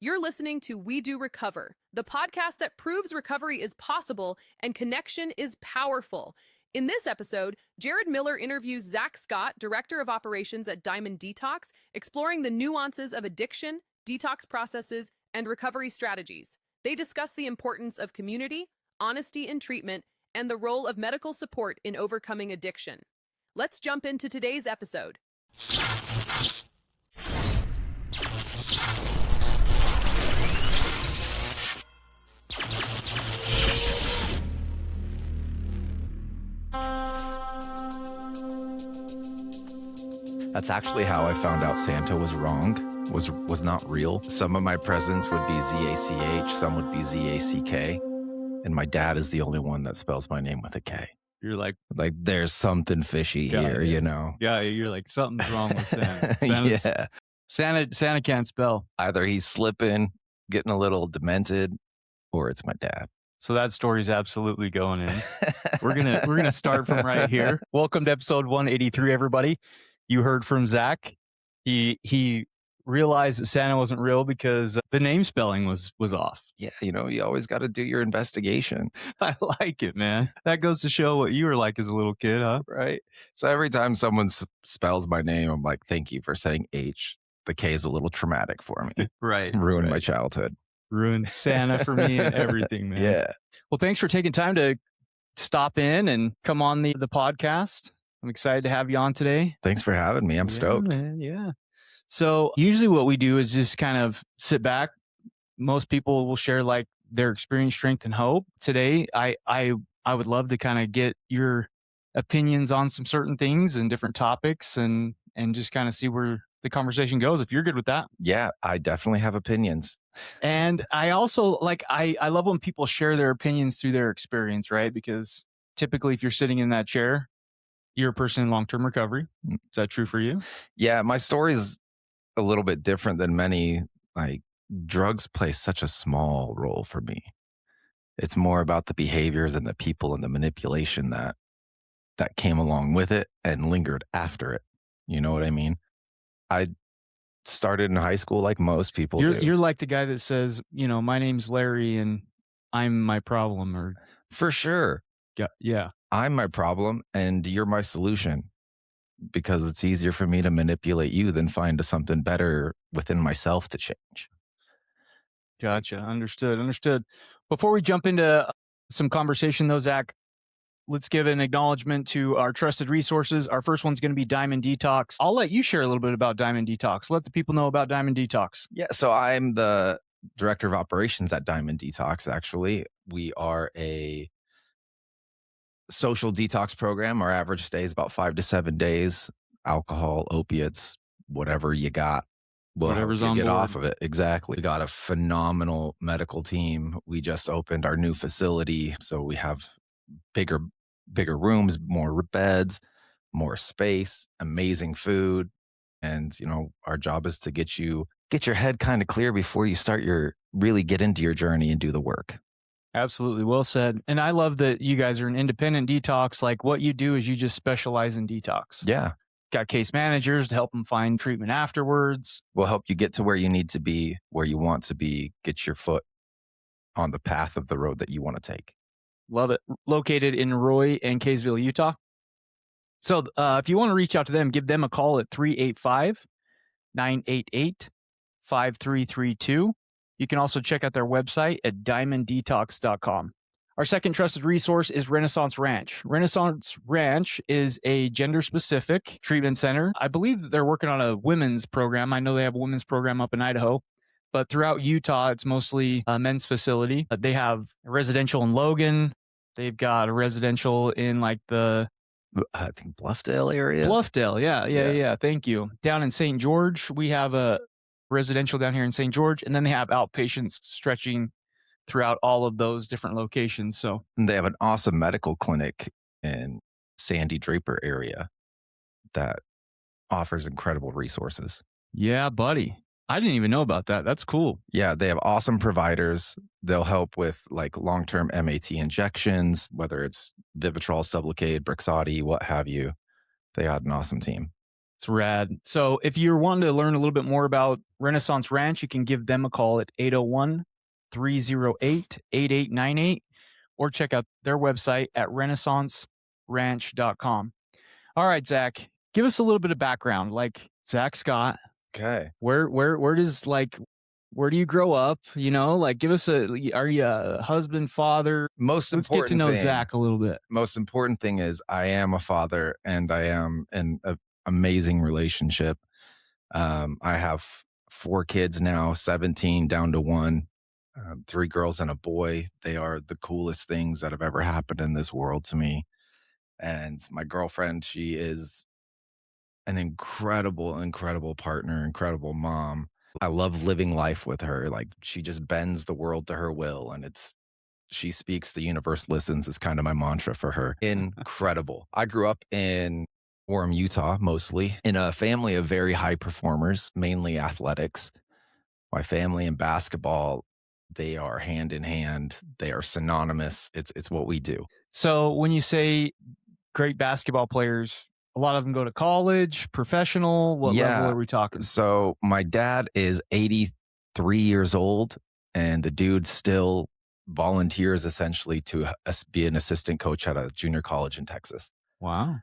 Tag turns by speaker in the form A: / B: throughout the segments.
A: You're listening to We Do Recover, the podcast that proves recovery is possible and connection is powerful. In this episode, Jared Miller interviews Zach Scott, Director of Operations at Diamond Detox, exploring the nuances of addiction, detox processes, and recovery strategies. They discuss the importance of community, honesty in treatment, and the role of medical support in overcoming addiction. Let's jump into today's episode.
B: That's actually how I found out Santa was wrong, was not real. Some of my presents would be Z-A-C-H, some would be Z-A-C-K, and my dad is the only one that spells my name with a K.
C: You're like
B: there's something fishy here, you know?
C: Yeah, you're like, something's wrong with Santa.
B: Yeah.
C: Santa can't spell.
B: Either he's slipping, getting a little demented, or it's my dad.
C: So that story's absolutely going in. We're gonna start from right here. Welcome to episode 183, everybody. You heard from Zach. He realized that Santa wasn't real because the name spelling was off.
B: Yeah, you always got to do your investigation.
C: I like it, man. That goes to show what you were like as a little kid, huh?
B: Right. So every time someone spells my name, I'm like, thank you for saying H. The K is a little traumatic for me.
C: Right.
B: Ruined
C: right.
B: my childhood.
C: Ruined Santa for me and everything, man.
B: Yeah.
C: Well, thanks for taking time to stop in and come on the podcast. I'm excited to have you on today.
B: Thanks for having me. I'm stoked.
C: Man, yeah. So usually what we do is just kind of sit back. Most people will share like their experience, strength, and hope. Today, I would love to kind of get your opinions on some certain things and different topics and just kind of see where the conversation goes, if you're good with that.
B: Yeah, I definitely have opinions.
C: And I also I love when people share their opinions through their experience, right? Because typically if you're sitting in that chair, you're a person in long-term recovery. Is that true for you?
B: Yeah, my story is a little bit different than many. Like, drugs play such a small role for me. It's more about the behaviors and the people and the manipulation that came along with it and lingered after it. You know what I mean? I started in high school like most people do.
C: You're like the guy that says, my name's Larry and I'm my problem, or
B: For sure.
C: yeah.
B: I'm my problem and you're my solution, because it's easier for me to manipulate you than find something better within myself to change.
C: Gotcha. Understood. Before we jump into some conversation though, Zach, let's give an acknowledgement to our trusted resources. Our first one's going to be Diamond Detox. I'll let you share a little bit about Diamond Detox. Let the people know about Diamond Detox.
B: Yeah, so I'm the director of operations at Diamond Detox, actually. We are a social detox program. Our average stay is about 5 to 7 days. Alcohol, opiates, whatever you got.
C: Whatever's on
B: get
C: board.
B: off of it. Exactly. We got a phenomenal medical team. We just opened our new facility. So we have bigger rooms, more beds, more space, amazing food. And, our job is to get your head kind of clear before you really get into your journey and do the work.
C: Absolutely. Well said. And I love that you guys are an independent detox. Like, what you do is you just specialize in detox.
B: Yeah.
C: Got case managers to help them find treatment afterwards.
B: We'll help you get to where you need to be, where you want to be, get your foot on the path of the road that you want to take.
C: Love it. Located in Roy and Kaysville, Utah. So if you want to reach out to them, give them a call at 385-988-5332. You can also check out their website at diamonddetox.com. Our second trusted resource is Renaissance Ranch. Renaissance Ranch is a gender-specific treatment center. I believe that they're working on a women's program. I know they have a women's program up in Idaho, but throughout Utah, it's mostly a men's facility. They have a residential in Logan. They've got a residential in I
B: think Bluffdale area.
C: Bluffdale, yeah. Thank you. Down in St. George, we have a residential down here in St. George, and then they have outpatients stretching throughout all of those different locations. So
B: and they have an awesome medical clinic in Sandy Draper area that offers incredible resources.
C: Yeah, buddy. I didn't even know about that. That's cool.
B: Yeah, they have awesome providers. They'll help with long-term MAT injections, whether it's Vivitrol, Sublocade, Brixadi, what have you. They got an awesome team.
C: It's rad. So if you're wanting to learn a little bit more about Renaissance Ranch, you can give them a call at 801-308-8898 or check out their website at renaissanceranch.com. All right, Zach, give us a little bit of background. Like Zach Scott,
B: Okay.
C: where do you grow up? You know, like are you a husband, father?
B: Let's
C: get to know Zach a little bit.
B: Most important thing is I am a father and I am in an amazing relationship. I have 4 kids now, 17 down to 1, 3 girls and a boy. They are the coolest things that have ever happened in this world to me. And my girlfriend, she is an incredible, incredible partner, incredible mom. I love living life with her. Like she just bends the world to her will. And she speaks, the universe listens is kind of my mantra for her. Incredible. I grew up in Orem, Utah, mostly in a family of very high performers, mainly athletics. My family and basketball, they are hand in hand. They are synonymous. It's what we do.
C: So when you say great basketball players, a lot of them go to college, professional. What level are we talking?
B: So my dad is 83 years old, and the dude still volunteers essentially to be an assistant coach at a junior college in Texas.
C: Wow.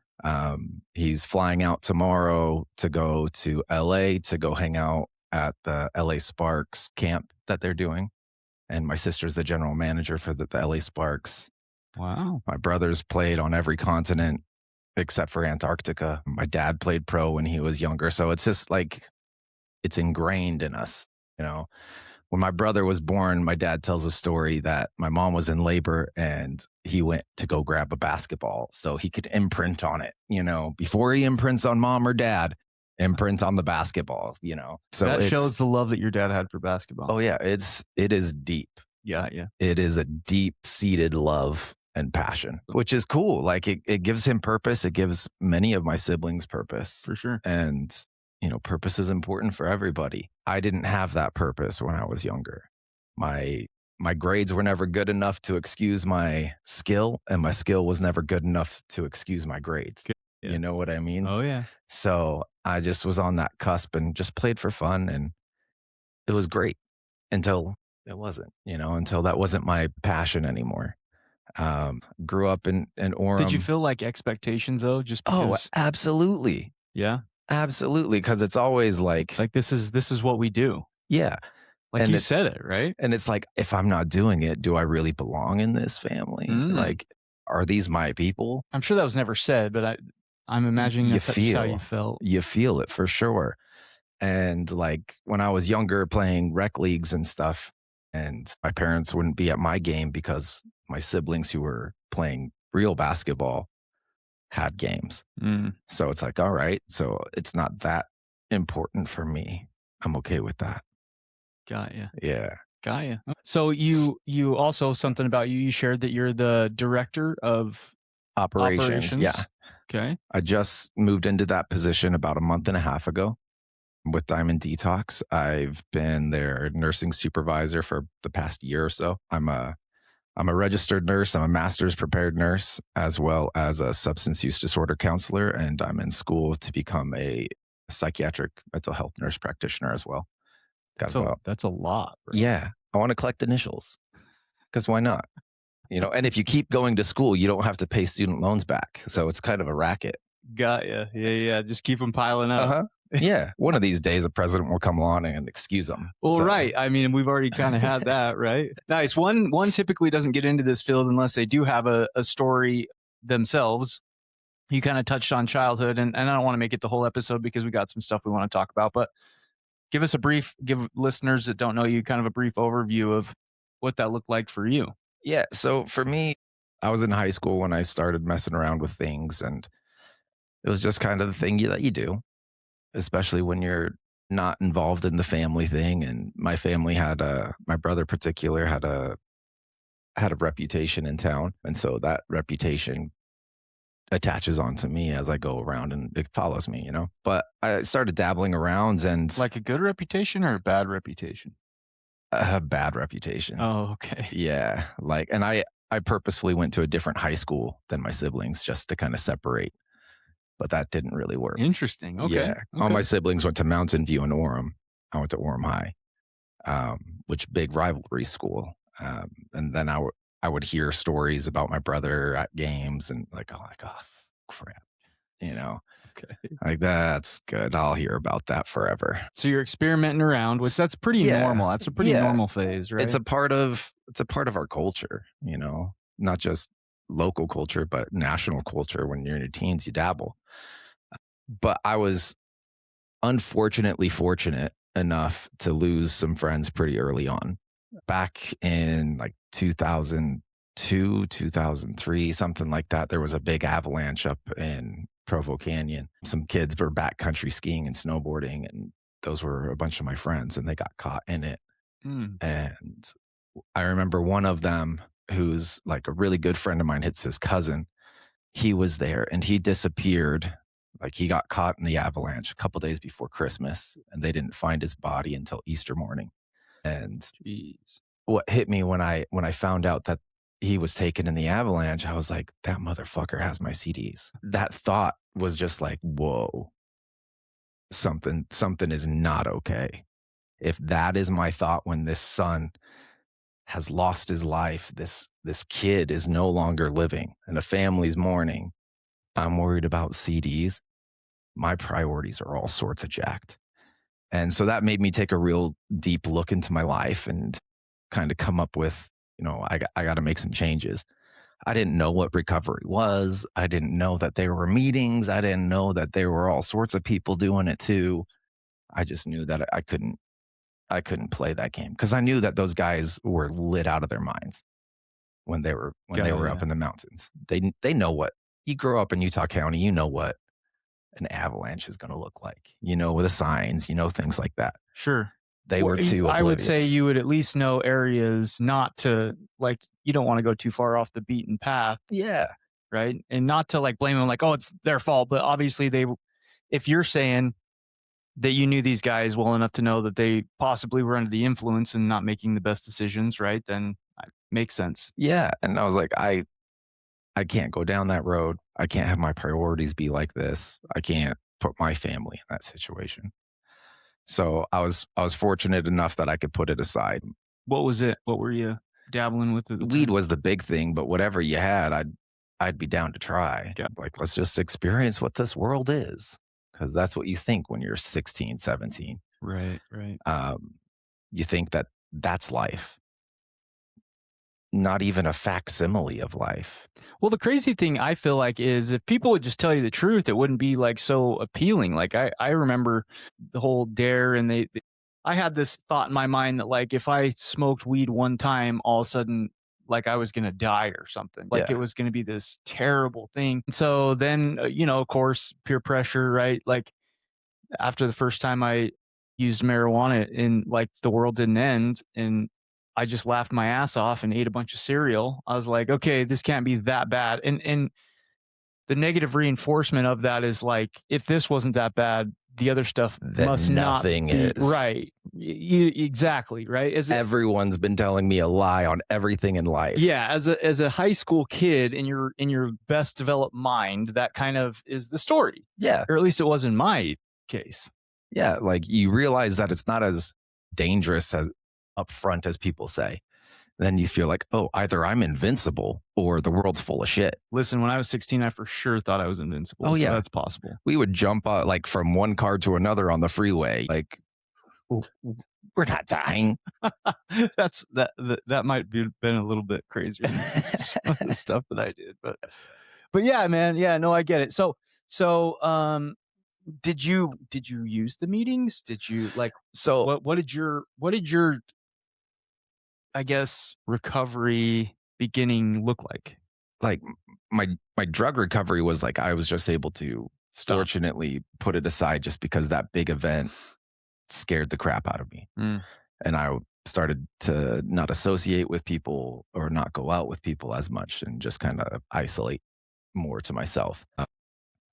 B: He's flying out tomorrow to go to LA to go hang out at the LA Sparks camp that they're doing. And my sister's the general manager for the LA Sparks.
C: Wow.
B: My brother's played on every continent except for Antarctica. My dad played pro when he was younger. So it's just like, it's ingrained in us, you know. When my brother was born, my dad tells a story that my mom was in labor and he went to go grab a basketball so he could imprint on it, you know, before he imprints on mom or dad, imprint on the basketball, you know. So
C: that shows the love that your dad had for basketball.
B: Oh yeah, it is deep.
C: Yeah.
B: It is a deep-seated love and passion, which is cool. Like it gives him purpose. It gives many of my siblings purpose.
C: For sure.
B: And, you know, purpose is important for everybody. I didn't have that purpose when I was younger. My grades were never good enough to excuse my skill, and my skill was never good enough to excuse my grades. Yeah. You know what I mean?
C: Oh, yeah.
B: So I just was on that cusp and just played for fun, and it was great until it wasn't, you know, until that wasn't my passion anymore. Grew up in Orem.
C: Did you feel like expectations though? Just because?
B: Oh, absolutely.
C: Yeah,
B: absolutely. Because it's always like
C: this is what we do.
B: Yeah,
C: like and you said it right.
B: And it's like, if I'm not doing it, do I really belong in this family? Like, are these my people?
C: I'm sure that was never said, but I'm imagining that's how you felt.
B: You feel it for sure. And like when I was younger, playing rec leagues and stuff, and my parents wouldn't be at my game because my siblings who were playing real basketball had games. So it's like, all right, so it's not that important for me. I'm okay with that.
C: Got you.
B: Yeah.
C: Got you. So you also, something about you shared that you're the director of operations.
B: Yeah.
C: Okay.
B: I just moved into that position about a month and a half ago. With Diamond Detox, I've been their nursing supervisor for the past year or so. I'm a registered nurse. I'm a master's prepared nurse, as well as a substance use disorder counselor, and I'm in school to become a psychiatric mental health nurse practitioner as well.
C: That's a lot.
B: Right? Yeah, I want to collect initials because why not? You know, and if you keep going to school, you don't have to pay student loans back, so it's kind of a racket.
C: Got you. Yeah. Just keep them piling up.
B: Yeah, one of these days a president will come along and excuse them.
C: Well, right. I mean, we've already kind of had that, right? Nice. One typically doesn't get into this field unless they do have a story themselves. You kind of touched on childhood, and I don't want to make it the whole episode because we got some stuff we want to talk about, but give listeners that don't know you kind of a brief overview of what that looked like for you.
B: Yeah. So for me, I was in high school when I started messing around with things, and it was just kind of the thing that you do, especially when you're not involved in the family thing. And my family my brother particular had a reputation in town. And so that reputation attaches onto me as I go around and it follows me, you know, but I started dabbling around. And
C: like a good reputation or a bad reputation?
B: A bad reputation.
C: Oh, okay.
B: Yeah. Like, and I purposefully went to a different high school than my siblings just to kind of separate. but that didn't really work.
C: Interesting. Okay.
B: Yeah. All my siblings went to Mountain View and Orem. I went to Orem High, which big rivalry school. And then I would hear stories about my brother at games and like, oh crap,
C: Okay.
B: like that's good. I'll hear about that forever.
C: So you're experimenting around, which that's pretty normal. That's a pretty normal phase, right?
B: It's a part of our culture, not just local culture, but national culture. When you're in your teens, you dabble. But I was unfortunately fortunate enough to lose some friends pretty early on. Back in like 2002, 2003, something like that, there was a big avalanche up in Provo Canyon. Some kids were backcountry skiing and snowboarding, and those were a bunch of my friends, and they got caught in it. And I remember one of them, who's like a really good friend of mine, it's his cousin. He was there and he disappeared. Like he got caught in the avalanche a couple days before Christmas, and they didn't find his body until Easter morning. And what hit me when I found out that he was taken in the avalanche, I was like, that motherfucker has my CDs. That thought was just like, whoa, something is not okay. If that is my thought when this son has lost his life, this kid is no longer living and a family's mourning, I'm worried about CDs. My priorities are all sorts of jacked. And so that made me take a real deep look into my life and kind of come up with, I got to make some changes. I didn't know what recovery was. I didn't know that there were meetings. I didn't know that there were all sorts of people doing it too. I just knew that I couldn't play that game because I knew that those guys were lit out of their minds when they were up in the mountains. They know what you grow up in Utah County. You know what an avalanche is going to look like. With the signs. Things like that.
C: Sure.
B: They were too.
C: I would say you would at least know areas not to like. You don't want to go too far off the beaten path.
B: Yeah.
C: Right. And not to like blame them like, oh, it's their fault. But obviously if you're saying that you knew these guys well enough to know that they possibly were under the influence and not making the best decisions, right? Then it makes sense.
B: Yeah. And I was like, I can't go down that road. I can't have my priorities be like this. I can't put my family in that situation. So I was fortunate enough that I could put it aside.
C: What was it? What were you dabbling with?
B: Weed was the big thing, but whatever you had, I'd be down to try. Yeah. Like, let's just experience what this world is. Because that's what you think when you're 16, 17.
C: Right.
B: You think that that's life. Not even a facsimile of life.
C: Well, the crazy thing I feel like is if people would just tell you the truth, it wouldn't be like so appealing. Like I remember the whole dare and I had this thought in my mind that like if I smoked weed one time, all of a sudden like I was going to die or something. Like it was going to be this terrible thing. So then, of course, peer pressure, right? Like after the first time I used marijuana and like the world didn't end and I just laughed my ass off and ate a bunch of cereal. I was like, okay, this can't be that bad. And the negative reinforcement of that is like, if this wasn't that bad, the other stuff
B: that
C: must
B: nothing
C: not be,
B: is
C: right. Exactly. Right.
B: Everyone's been telling me a lie on everything in life.
C: Yeah. As a high school kid in your best developed mind, that kind of is the story.
B: Yeah.
C: Or at least it was in my case.
B: Yeah. Like you realize that it's not as dangerous as upfront as people say. Then you feel like, oh, either I'm invincible or the world's full of shit.
C: Listen, when I was 16, I for sure thought I was invincible.
B: Oh, yeah.
C: So that's possible.
B: We would jump like from one car to another on the freeway. Like, we're not dying.
C: that might be been a little bit crazier than some of the stuff that I did. But yeah, man. Yeah, no, I get it. So did you use the meetings? Did you like, so what did your I guess recovery beginning look like?
B: Like my drug recovery was like I was just able to fortunately put it aside just because that big event scared the crap out of me. And I started to not associate with people or not go out with people as much and just kind of isolate more to myself.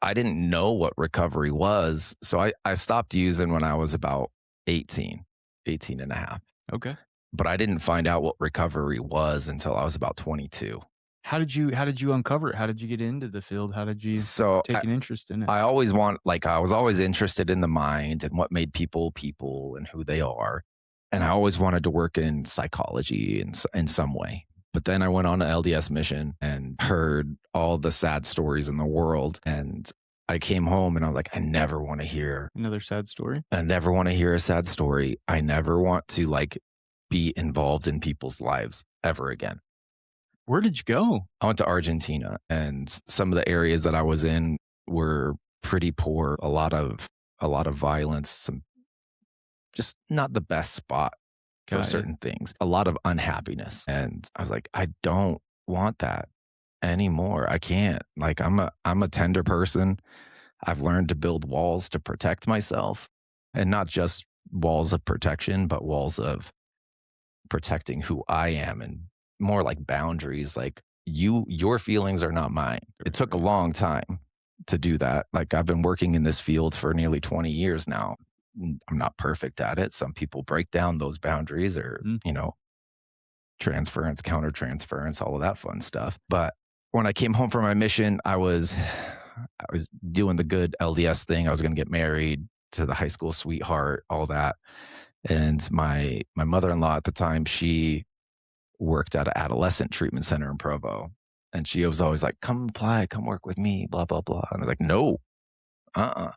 B: I didn't know what recovery was. So I stopped using when I was about 18 and a half.
C: Okay.
B: But I didn't find out what recovery was until I was about 22.
C: How did you uncover it? How did you get into the field? How did you
B: So
C: take an interest in it?
B: I always I was always interested in the mind and what made people people and who they are. And I always wanted to work in psychology in some way. But then I went on an LDS mission and heard all the sad stories in the world. And I came home and I was like, I never want to hear
C: Another sad story.
B: I never want to hear a sad story. I never want to be involved in people's lives ever again.
C: Where did you go?
B: I went to Argentina, and some of the areas that I was in were pretty poor. A lot of violence, some just not the best spot for certain things. A lot of unhappiness, and I was like, I don't want that anymore. I can't. I'm a tender person. I've learned to build walls to protect myself, and not just walls of protection, but walls of protecting who I am, and more like boundaries. Your feelings are not mine. It took a long time to do that. I've been working in this field for nearly 20 years now. I'm not perfect at it. Some people break down those boundaries, or transference, countertransference, all of that fun stuff. But when I came home from my mission, I was doing the good LDS thing. I was going to get married to the high school sweetheart, all that. And my mother-in-law at the time, she worked at an adolescent treatment center in Provo. And she was always like, come apply, come work with me, blah, blah, blah. And I was like, no,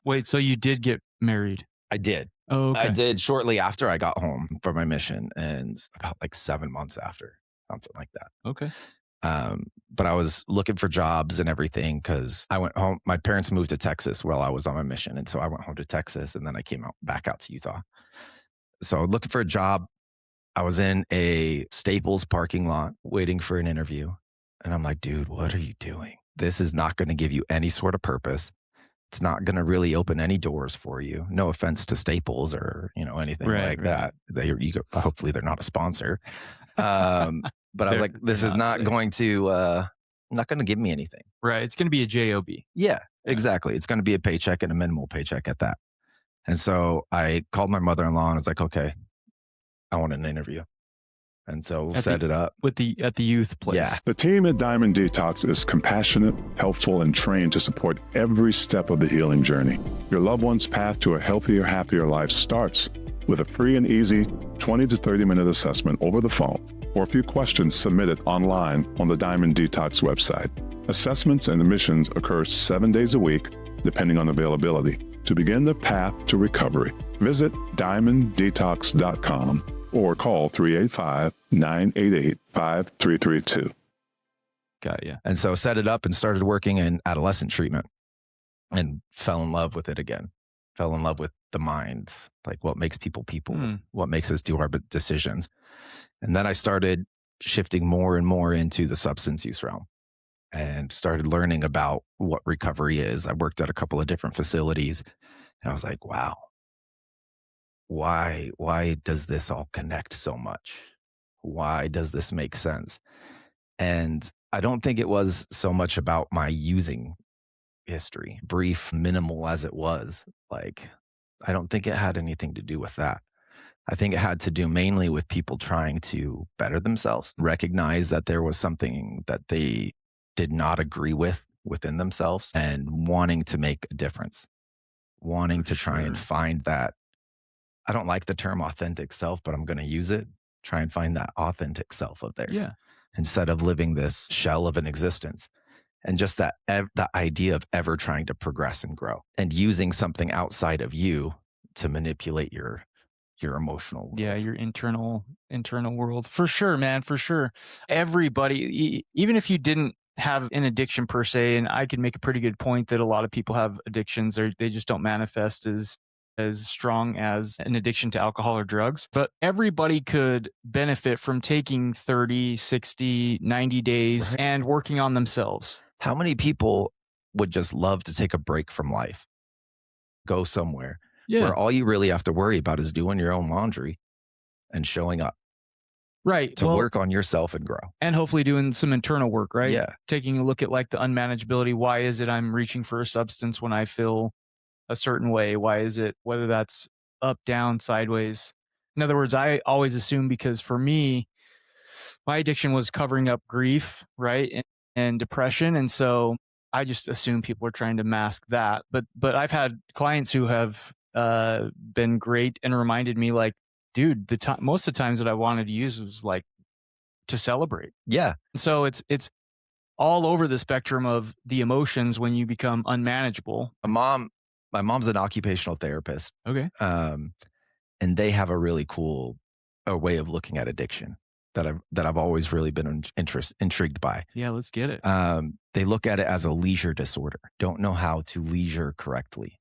C: Wait, so you did get married?
B: I did.
C: Oh, okay.
B: I did shortly after I got home from my mission, and about 7 months after, something like that.
C: Okay.
B: But I was looking for jobs and everything because I went home. My parents moved to Texas while I was on my mission. And so I went home to Texas, and then I came back out to Utah. So looking for a job. I was in a Staples parking lot waiting for an interview. And I'm like, dude, what are you doing? This is not going to give you any sort of purpose. It's not going to really open any doors for you. No offense to Staples or, anything like that. Hopefully they're not a sponsor. But I was like, this is not going to give me anything.
C: Right. It's going to be a job.
B: Yeah, exactly. It's going to be a paycheck, and a minimal paycheck at that. And so I called my mother-in-law and I was like, okay, I want an interview. And so we'll set it up.
C: At the youth place.
B: Yeah.
D: The team at Diamond Detox is compassionate, helpful, and trained to support every step of the healing journey. Your loved one's path to a healthier, happier life starts with a free and easy 20 to 30-minute assessment over the phone, or a few questions submitted online on the Diamond Detox website. Assessments and admissions occur 7 days a week, depending on availability. To begin the path to recovery, visit DiamondDetox.com or call 385-988-5332.
C: Got you.
B: And so set it up and started working in adolescent treatment, and fell in love with it again. Fell in love with the mind, what makes people people, what makes us do our decisions. And then I started shifting more and more into the substance use realm, and started learning about what recovery is. I worked at a couple of different facilities, and I was like, wow, why does this all connect so much? Why does this make sense? And I don't think it was so much about my using history, brief, minimal as it was. I don't think it had anything to do with that. I think it had to do mainly with people trying to better themselves, recognize that there was something that they did not agree with within themselves, and wanting to make a difference, wanting to try and find that. I don't like the term authentic self, but I'm going to use it. Try and find that authentic self of theirs, instead of living this shell of an existence. And just that idea of ever trying to progress and grow, and using something outside of you to manipulate your emotional world.
C: Yeah, your internal world. For sure, man, for sure. Everybody, even if you didn't have an addiction per se, and I can make a pretty good point that a lot of people have addictions, or they just don't manifest as strong as an addiction to alcohol or drugs. But everybody could benefit from taking 30, 60, 90 days and working on themselves.
B: How many people would just love to take a break from life, go somewhere where all you really have to worry about is doing your own laundry and showing up?
C: Right.
B: To work on yourself and grow.
C: And hopefully doing some internal work, right?
B: Yeah.
C: Taking a look at the unmanageability. Why is it I'm reaching for a substance when I feel a certain way? Why is it, whether that's up, down, sideways? In other words, I always assume, because for me, my addiction was covering up grief, right? and depression. And so I just assume people are trying to mask that. But I've had clients who have been great and reminded me like, dude, most of the times that I wanted to use was like to celebrate.
B: Yeah.
C: So it's all over the spectrum of the emotions when you become unmanageable.
B: My mom's an occupational therapist.
C: Okay.
B: And they have a really cool way of looking at addiction that I've always really been intrigued by.
C: Yeah, let's get it.
B: They look at it as a leisure disorder. Don't know how to leisure correctly.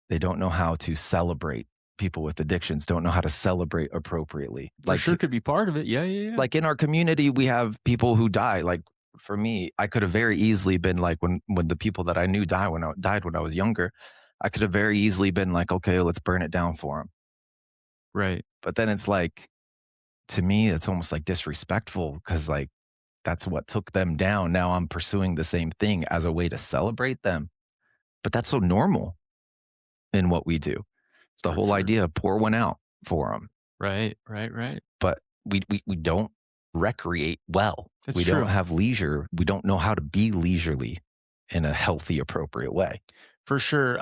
B: They don't know how to celebrate. People with addictions don't know how to celebrate appropriately.
C: For sure could be part of it. Yeah.
B: Like in our community, we have people who die. Like for me, I could have very easily been like when the people that I knew died when I was younger, I could have very easily been like, okay, let's burn it down for them.
C: Right.
B: But then it's like, to me, it's almost like disrespectful because like that's what took them down. Now I'm pursuing the same thing as a way to celebrate them. But that's so normal in what we do. The whole idea, pour one out for them.
C: Right.
B: But we don't recreate well.
C: That's
B: we
C: true.
B: don't have leisure. We don't know how to be leisurely in a healthy, appropriate way.
C: For sure.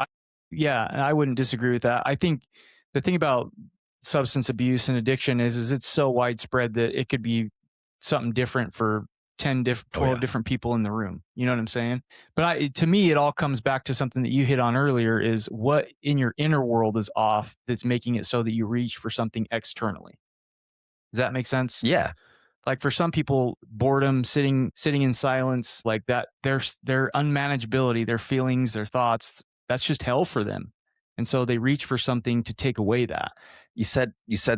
C: I wouldn't disagree with that. I think the thing about substance abuse and addiction is it's so widespread that it could be something different for 12 different people in the room. You know what I'm saying? But to me, it all comes back to something that you hit on earlier is what in your inner world is off that's making it so that you reach for something externally. Does that make sense?
B: Yeah.
C: Like for some people, boredom, sitting in silence, like that, their unmanageability, their feelings, their thoughts, that's just hell for them. And so they reach for something to take away that.
B: You said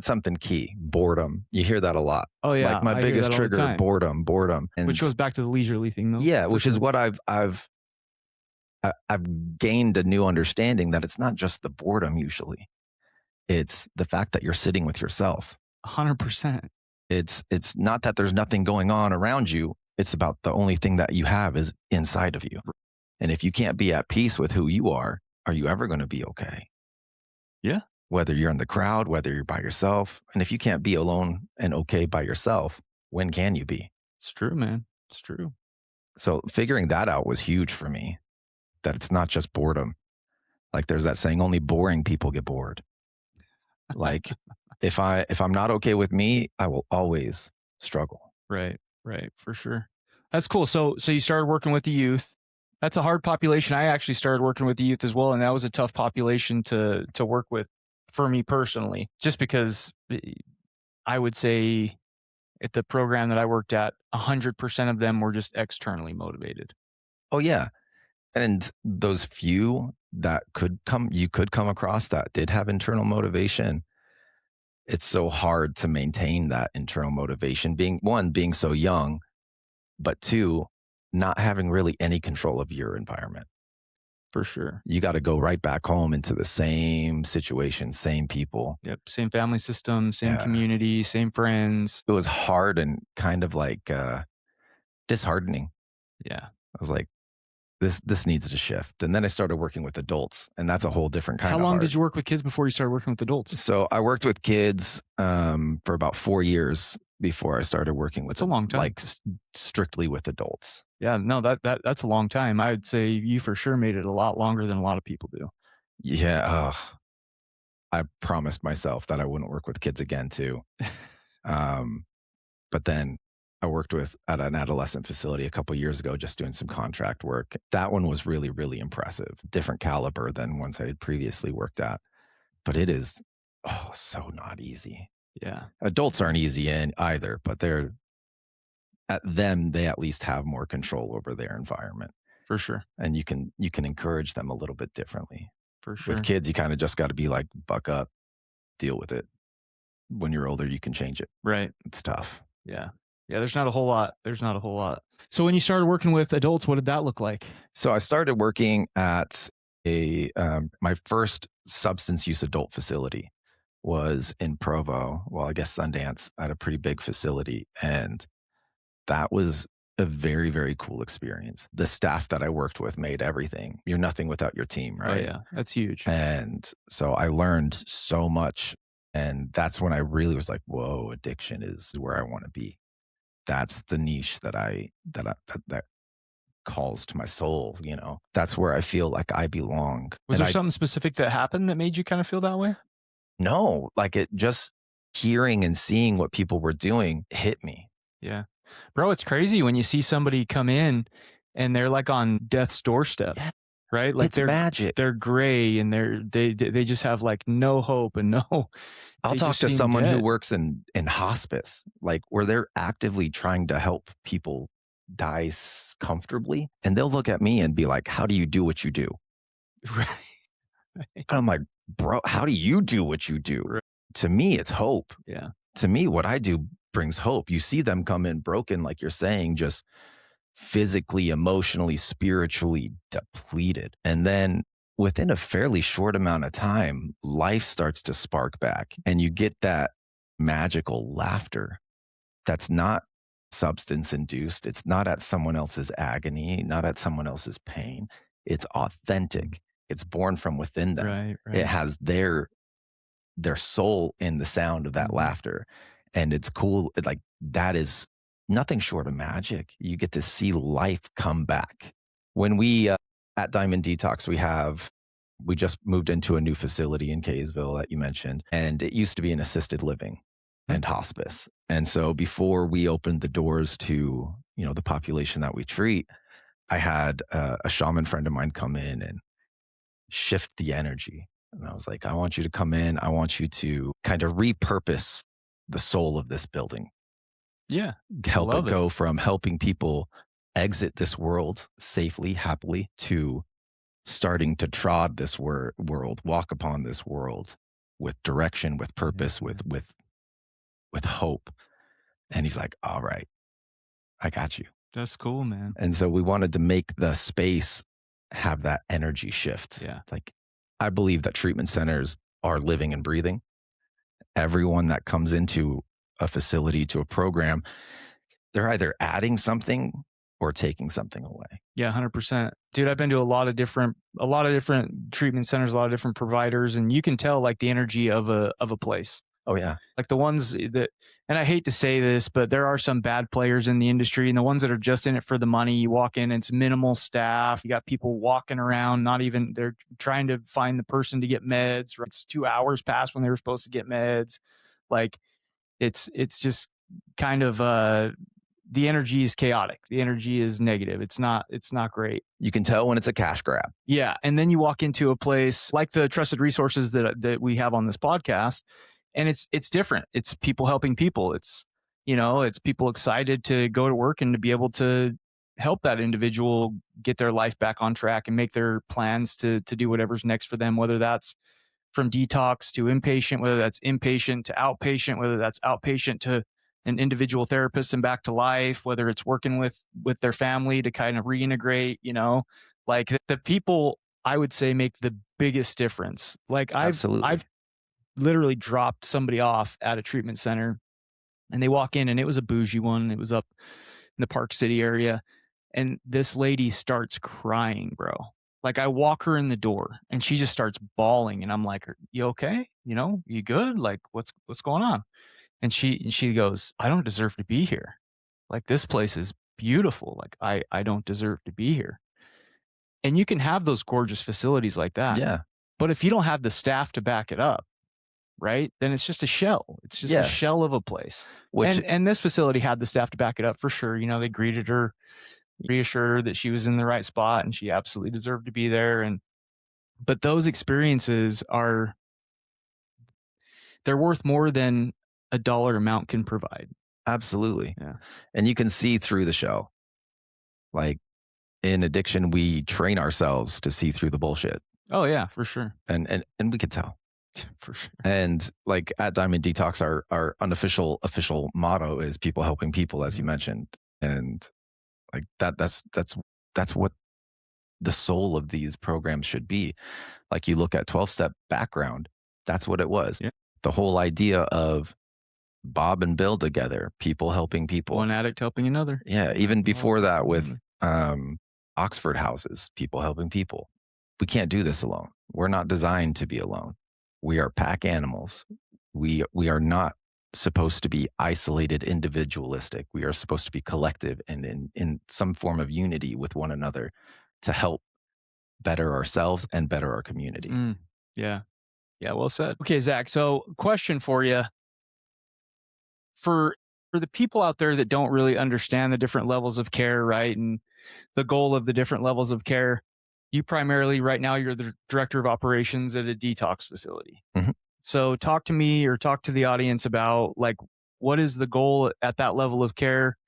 B: something key, boredom. You hear that a lot.
C: Oh yeah.
B: Like my biggest trigger, boredom. And
C: which goes back to the leisurely thing though.
B: Yeah, which is what I've gained a new understanding that it's not just the boredom usually. It's the fact that you're sitting with yourself.
C: 100%.
B: It's not that there's nothing going on around you. It's about the only thing that you have is inside of you. And if you can't be at peace with who you are you ever going to be okay?
C: Yeah.
B: Whether you're in the crowd, whether you're by yourself. And if you can't be alone and okay by yourself, when can you be?
C: It's true, man. It's true.
B: So figuring that out was huge for me, that it's not just boredom. Like there's that saying, only boring people get bored. Like if I'm not okay with me, I will always struggle.
C: Right. For sure. That's cool. So you started working with the youth. That's a hard population. I actually started working with the youth as well. And that was a tough population to work with for me personally, just because I would say at the program that I worked at, 100% of them were just externally motivated.
B: Oh yeah. And those few that you could come across that did have internal motivation. It's so hard to maintain that internal motivation, being so young, but two, not having really any control of your environment.
C: For sure.
B: You got to go right back home into the same situation, same people.
C: Yep. Same family system, same community, same friends.
B: It was hard and kind of like disheartening.
C: Yeah.
B: I was like, this needs to shift. And then I started working with adults, and that's a whole different kind of
C: How long
B: hard.
C: did you work with kids before you started working with adults?
B: So I worked with kids for about 4 years before I started working with.
C: That's a long time.
B: Like strictly with adults.
C: Yeah, no, that's a long time. I would say you for sure made it a lot longer than a lot of people do.
B: Yeah. I promised myself that I wouldn't work with kids again too. But then I worked at an adolescent facility a couple years ago, just doing some contract work. That one was really, really impressive. Different caliber than ones I had previously worked at. But it is so not easy.
C: Yeah.
B: Adults aren't easy either, but they at least have more control over their environment.
C: For sure.
B: And you can encourage them a little bit differently.
C: For sure.
B: With kids, you kind of just got to be like, buck up, deal with it. When you're older, you can change it.
C: Right.
B: It's tough.
C: Yeah. There's not a whole lot. So when you started working with adults, what did that look like?
B: So I started working at my first substance use adult facility was in Provo. Well, I guess Sundance, at a pretty big facility. And that was a very, very cool experience. The staff that I worked with made everything. You're nothing without your team, right?
C: Oh, yeah. That's huge.
B: And so I learned so much. And that's when I really was like, whoa, addiction is where I want to be. that's the niche that calls to my soul, That's where I feel like I belong.
C: Was
B: And
C: there something specific that happened that made you kind of feel that way?
B: No, like it just hearing and seeing what people were doing hit me.
C: Yeah. Bro, it's crazy when you see somebody come in and they're like on death's doorstep,
B: Yeah.
C: right? Like
B: It's magic.
C: they're gray and they just have like no hope and no.
B: I'll talk to someone who works in hospice, like where they're actively trying to help people die comfortably. And they'll look at me and be like, how do you do what you do?
C: Right.
B: And I'm like, bro, how do you do what you do?
C: Right.
B: To me, it's hope.
C: Yeah.
B: To me, what I do brings hope. You see them come in broken, like you're saying, just physically, emotionally, spiritually depleted. And then within a fairly short amount of time, life starts to spark back and you get that magical laughter that's not substance induced. It's not at someone else's agony, not at someone else's pain. It's authentic. It's born from within them.
C: Right.
B: It has their soul in the sound of that laughter. And it's cool. Like that is nothing short of magic. You get to see life come back. When we, at Diamond Detox, we just moved into a new facility in Kaysville that you mentioned. And it used to be an assisted living and hospice. And so before we opened the doors to, the population that we treat, I had a shaman friend of mine come in and shift the energy. And I was like, I want you to come in. I want you to kind of repurpose the soul of this building.
C: Yeah.
B: Help it go from helping people exit this world safely, happily, to starting to trod this world, walk upon this world with direction, with purpose, with hope. And he's like, all right, I got you.
C: That's cool, man.
B: And so we wanted to make the space have that energy shift.
C: Yeah.
B: Like, I believe that treatment centers are living and breathing. Everyone that comes into a facility, to a program, they're either adding something or taking something away.
C: Yeah, 100%. Dude, I've been to a lot of different treatment centers, a lot of different providers, and you can tell like the energy of a place.
B: Oh yeah.
C: Like the ones that, and I hate to say this, but there are some bad players in the industry, and the ones that are just in it for the money. You walk in, it's minimal staff. You got people walking around, they're trying to find the person to get meds. Right? It's 2 hours past when they were supposed to get meds. Like it's just kind of, the energy is chaotic. The energy is negative. It's not great.
B: You can tell when it's a cash grab.
C: Yeah. And then you walk into a place like the trusted resources that we have on this podcast, and it's different. It's people helping people. It's, it's people excited to go to work and to be able to help that individual get their life back on track and make their plans to do whatever's next for them, whether that's from detox to inpatient, whether that's inpatient to outpatient, whether that's outpatient to an individual therapist and back to life, whether it's working with their family to kind of reintegrate, like the people I would say make the biggest difference. Like I've literally dropped somebody off at a treatment center and they walk in and it was a bougie one. It was up in the Park City area. And this lady starts crying, bro. Like I walk her in the door and she just starts bawling. And I'm like, you okay? You good? Like what's going on? And she goes, I don't deserve to be here. Like this place is beautiful. Like I don't deserve to be here. And you can have those gorgeous facilities like that.
B: Yeah.
C: But if you don't have the staff to back it up, right, then it's just a shell. It's just a shell of a place. And this facility had the staff to back it up for sure. They greeted her, reassured her that she was in the right spot and she absolutely deserved to be there. But those experiences they're worth more than a dollar amount can provide.
B: Absolutely.
C: Yeah.
B: And you can see through the show. Like in addiction, we train ourselves to see through the bullshit.
C: Oh yeah, for sure.
B: And we could tell.
C: For sure.
B: And like at Diamond Detox, our unofficial official motto is people helping people, as you mentioned. And like that's what the soul of these programs should be. Like you look at 12-step background, that's what it was.
C: Yeah.
B: The whole idea of Bob and Bill together, people helping people.
C: One addict helping another.
B: Yeah. Even before that with Oxford houses, people helping people. We can't do this alone. We're not designed to be alone. We are pack animals. We are not supposed to be isolated, individualistic. We are supposed to be collective and in some form of unity with one another to help better ourselves and better our community.
C: Yeah. Yeah, well said. Okay, Zach, so question for you. For the people out there that don't really understand the different levels of care, right, and the goal of the different levels of care, you primarily, right now, you're the director of operations at a detox facility.
B: Mm-hmm.
C: So talk to me or talk to the audience about, like, what is the goal at that level of care?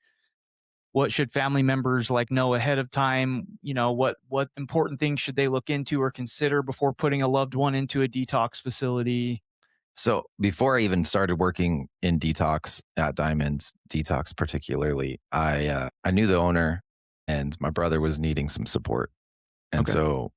C: What should family members like know ahead of time? You know, what important things should they look into or consider before putting a loved one into a detox facility?
B: So before I even started working in detox at Diamond Detox, particularly, I knew the owner, and my brother was needing some support, and so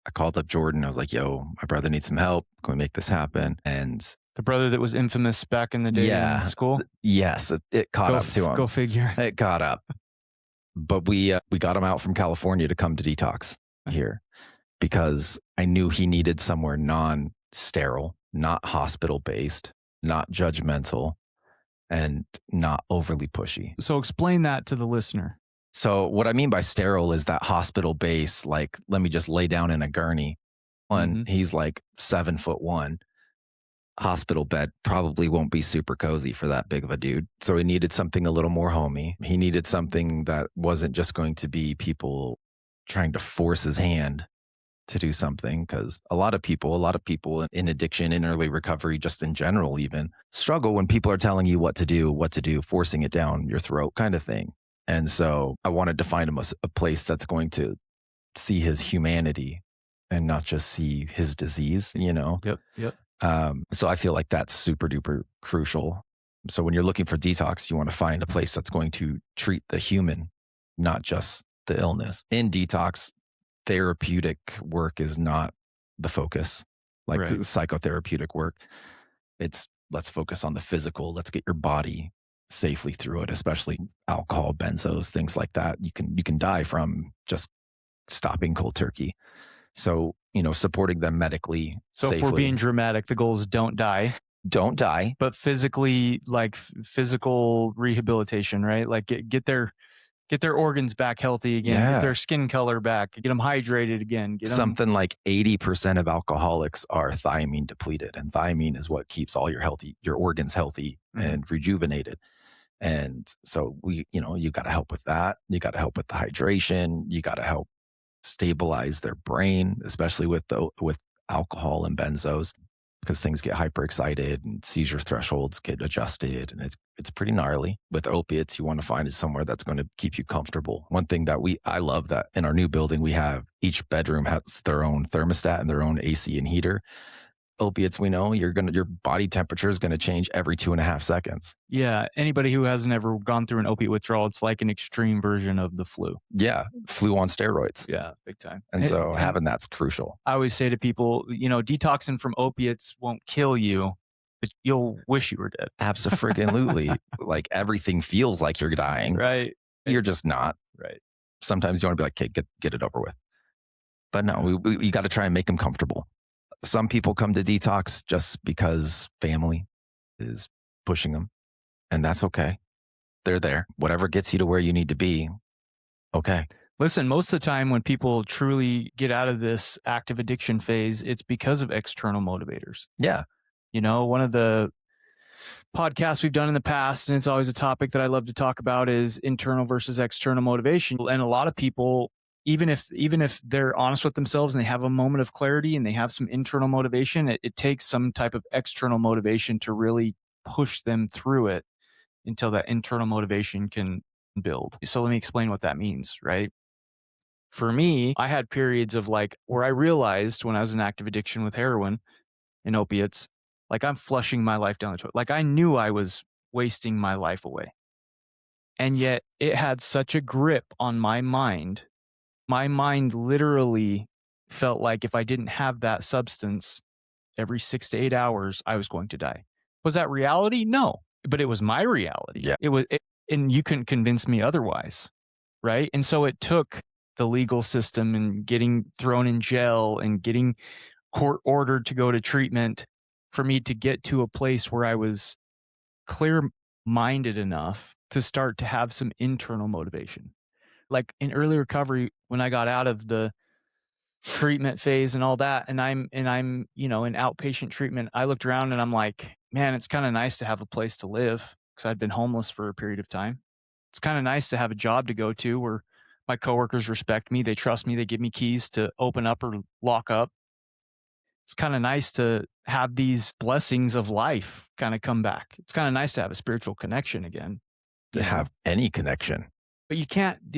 B: I called up Jordan. I was like, "Yo, my brother needs some help. Can we make this happen?" And
C: the brother that was infamous back in the day in school.
B: Yes, it caught up to him.
C: Go figure.
B: It caught up. But we got him out from California to come to detox here because I knew he needed somewhere non-sterile, not hospital-based, not judgmental, and not overly pushy.
C: So explain that to the listener.
B: So what I mean by sterile is that hospital-based, like, let me just lay down in a gurney. He's like 7'1". Hospital bed probably won't be super cozy for that big of a dude. So he needed something a little more homey. He needed something that wasn't just going to be people trying to force his hand to do something, because a lot of people in addiction, in early recovery, just in general even, struggle when people are telling you what to do, forcing it down your throat kind of thing. And so I wanted to find him a place that's going to see his humanity and not just see his disease, you know?
C: Yep.
B: So I feel like that's super duper crucial. So when you're looking for detox, you want to find a place that's going to treat the human, not just the illness. In detox, therapeutic work is not the focus, like psychotherapeutic work. It's let's focus on the physical. Let's get your body safely through it, especially alcohol, benzos, things like that. You can die from just stopping cold turkey. So, you know, supporting them medically.
C: So
B: safely.
C: If we're being dramatic, the goal is don't die.
B: Don't die.
C: But physically, like physical rehabilitation, right? Like get their organs back healthy again, get their skin color back, get them hydrated again.
B: Something like 80% of alcoholics are thiamine depleted. And thiamine is what keeps all your organs healthy and rejuvenated. And so you got to help with that. You got to help with the hydration. You got to help stabilize their brain, especially with alcohol and benzos, because things get hyperexcited and seizure thresholds get adjusted, and it's pretty gnarly. With opiates, you want to find somewhere that's going to keep you comfortable. One thing that I love that in our new building, we have each bedroom has their own thermostat and their own AC and heater. Opiates, we know your body temperature is going to change every 2.5 seconds.
C: Yeah. Anybody who hasn't ever gone through an opiate withdrawal, it's like an extreme version of the flu.
B: Yeah. Flu on steroids.
C: Yeah. Big time.
B: And so having that's crucial.
C: I always say to people, detoxing from opiates won't kill you, but you'll wish you were dead.
B: Absolutely. Like everything feels like you're dying.
C: Right.
B: You're just not.
C: Right. Sometimes
B: you want to be like, okay, get it over with. But no, we got to try and make them comfortable. Some people come to detox just because family is pushing them, and that's okay. They're there. Whatever gets you to where you need to be, okay.
C: Listen, most of the time when people truly get out of this active addiction phase, it's because of external motivators.
B: Yeah.
C: One of the podcasts we've done in the past, and it's always a topic that I love to talk about, is internal versus external motivation. And a lot of people, even if they're honest with themselves and they have a moment of clarity and they have some internal motivation, it takes some type of external motivation to really push them through it until that internal motivation can build. So let me explain what that means, right? For me, I had periods of where I realized when I was in active addiction with heroin and opiates, I'm flushing my life down the toilet. I knew I was wasting my life away. And yet it had such a grip on my mind. My mind literally felt like if I didn't have that substance every 6 to 8 hours, I was going to die. Was that reality? No, but it was my reality.
B: Yeah.
C: And you couldn't convince me otherwise, right? And so it took the legal system and getting thrown in jail and getting court ordered to go to treatment for me to get to a place where I was clear-minded enough to start to have some internal motivation. Like in early recovery, when I got out of the treatment phase and all that, and I'm in outpatient treatment, I looked around and I'm like, man, it's kind of nice to have a place to live, because I'd been homeless for a period of time. It's kind of nice to have a job to go to where my coworkers respect me, they trust me, they give me keys to open up or lock up. It's kind of nice to have these blessings of life kind of come back. It's kind of nice to have a spiritual connection again.
B: To have any connection.
C: But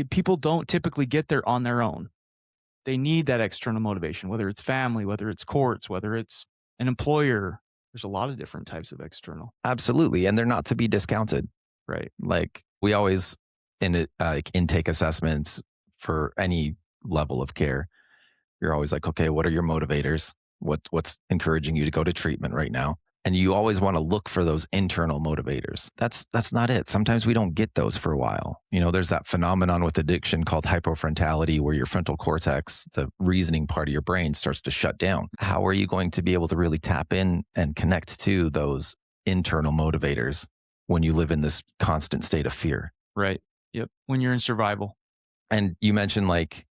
C: people don't typically get there on their own. They need that external motivation, whether it's family, whether it's courts, whether it's an employer. There's a lot of different types of external.
B: Absolutely. And they're not to be discounted.
C: Right.
B: Like we always, like intake assessments for any level of care, you're always like, okay, what are your motivators? What's encouraging you to go to treatment right now? And you always want to look for those internal motivators. That's not it. Sometimes we don't get those for a while. There's that phenomenon with addiction called hypofrontality, where your frontal cortex, the reasoning part of your brain, starts to shut down. How are you going to be able to really tap in and connect to those internal motivators when you live in this constant state of fear?
C: Right. Yep. When you're in survival.
B: And you mentioned like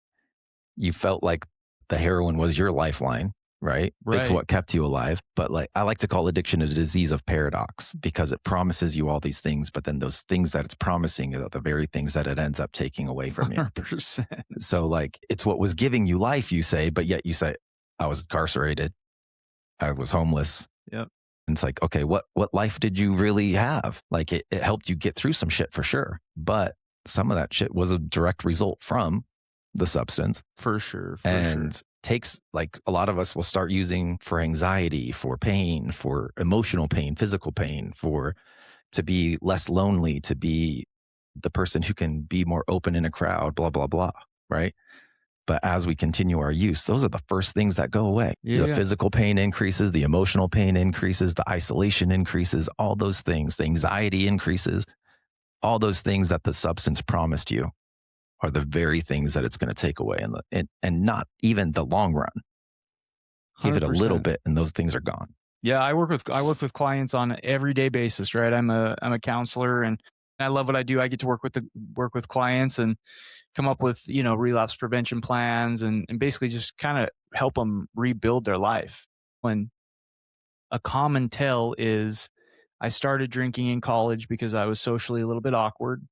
B: you felt like the heroin was your lifeline. Right? It's what kept you alive. But like I like to call addiction a disease of paradox, because it promises you all these things, but then those things that it's promising are the very things that it ends up taking away from you.
C: 100%.
B: So like it's what was giving you life, you say, but yet you say, I was incarcerated, I was homeless.
C: Yep.
B: And it's like, okay, what life did you really have? Like it helped you get through some shit for sure. But some of that shit was a direct result from the substance.
C: For sure.
B: Takes, like, a lot of us will start using for anxiety, for pain, for emotional pain, physical pain, to be less lonely, to be the person who can be more open in a crowd, blah, blah, blah. Right. But as we continue our use, those are the first things that go away.
C: Yeah.
B: The physical pain increases, the emotional pain increases, the isolation increases, all those things, the anxiety increases, all those things that the substance promised you are the very things that it's going to take away, and not even the long run. Give it a little bit and those things are gone.
C: Yeah, I work with clients on an everyday basis, right? I'm a counselor and I love what I do. I get to work with clients and come up with, relapse prevention plans and basically just kind of help them rebuild their life. When a common tell is I started drinking in college because I was socially a little bit awkward.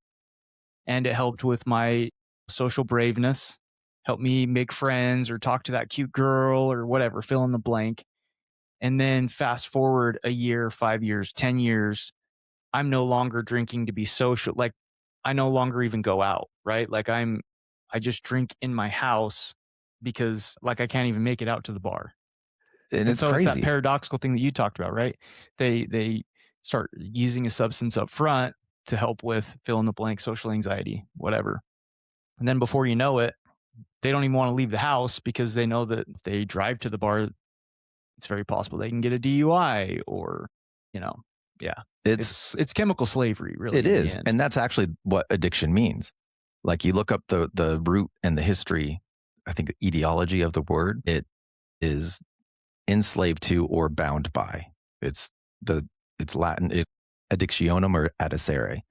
C: And it helped with my social braveness, helped me make friends or talk to that cute girl or whatever, fill in the blank. And then fast forward a year, 5 years, 10 years, I'm no longer drinking to be social. Like I no longer even go out, right? Like I just drink in my house because like I can't even make it out to the bar.
B: And
C: so
B: crazy.
C: It's that paradoxical thing that you talked about, right? They start using a substance up front to help with fill in the blank, social anxiety, whatever. And then before you know it, they don't even want to leave the house because they know that if they drive to the bar, it's very possible they can get a DUI or, it's chemical slavery, really.
B: It is. And that's actually what addiction means. Like you look up the root and the history, I think the etiology of the word, it is enslaved to or bound by. It's Latin, addictionum or addicere.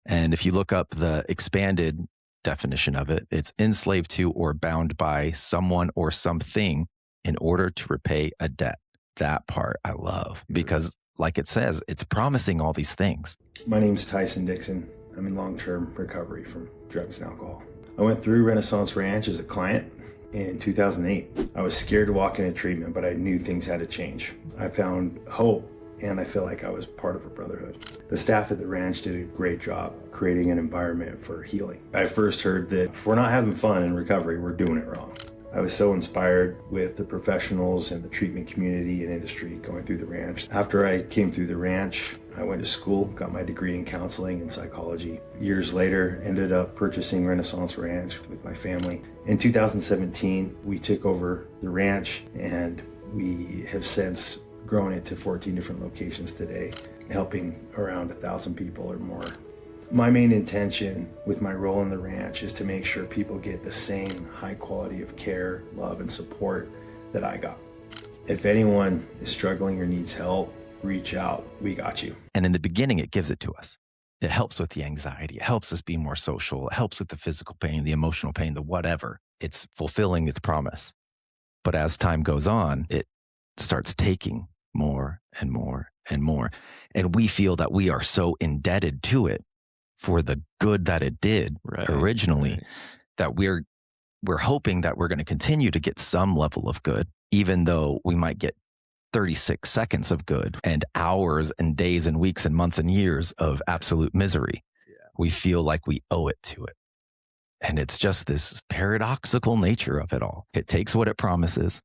B: And if you look up the expanded definition of it, it's enslaved to or bound by someone or something in order to repay a debt. That part I love because like it says, it's promising all these things.
E: My name's Tyson Dixon. I'm in long-term recovery from drugs and alcohol. I went through Renaissance Ranch as a client in 2008. I was scared to walk into treatment, but I knew things had to change. I found hope and I feel like I was part of a brotherhood. The staff at the ranch did a great job creating an environment for healing. I first heard that if we're not having fun in recovery, we're doing it wrong. I was so inspired with the professionals and the treatment community and industry going through the ranch. After I came through the ranch, I went to school, got my degree in counseling and psychology. Years later, ended up purchasing Renaissance Ranch with my family. In 2017, we took over the ranch and we have since grown it to 14 different locations today, helping around 1,000 people or more. My main intention with my role in the ranch is to make sure people get the same high quality of care, love, and support that I got. If anyone is struggling or needs help, reach out. We got you.
B: And in the beginning, it gives it to us. It helps with the anxiety. It helps us be more social. It helps with the physical pain, the emotional pain, the whatever. It's fulfilling its promise. But as time goes on, it starts taking more and more and more. And we feel that we are so indebted to it for the good that it did originally, that we're hoping that we're going to continue to get some level of good, even though we might get 36 seconds of good and hours and days and weeks and months and years of absolute misery. We feel like we owe it to it. And it's just this paradoxical nature of it all. It takes what it promises.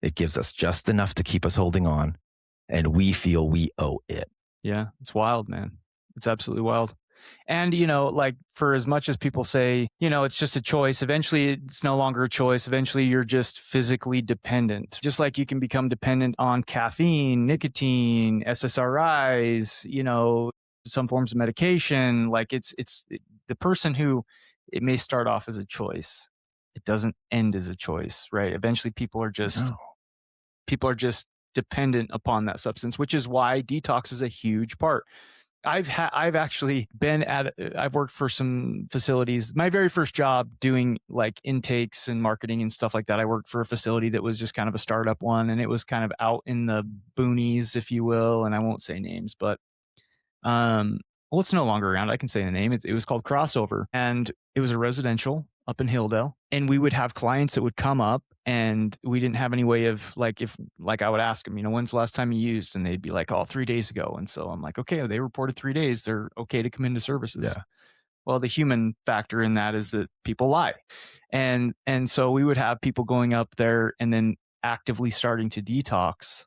B: It gives us just enough to keep us holding on. And we feel we owe it.
C: Yeah, it's wild, man. It's absolutely wild. And, you know, like for as much as people say, you know, it's just a choice, eventually it's no longer a choice. Eventually you're just physically dependent. Just like you can become dependent on caffeine, nicotine, SSRIs, you know, some forms of medication. Like it's the person who, it may start off as a choice. It doesn't end as a choice, right? Eventually people are just dependent upon that substance, which is why detox is a huge part. I've actually I've worked for some facilities. My very first job doing like intakes and marketing and stuff like that, I worked for a facility that was just kind of a startup one, and it was kind of out in the boonies, if you will. And I won't say names, but well, it's no longer around. I can say the name. It was called Crossover, and it was a residential up in Hilldale. And we would have clients that would come up, and we didn't have any way of like, if like I would ask them, you know, when's the last time you used? And they'd be like, oh, 3 days ago. And so I'm like, okay, they reported 3 days. They're okay to come into services.
B: Yeah.
C: Well, the human factor in that is that people lie. And so we would have people going up there and then actively starting to detox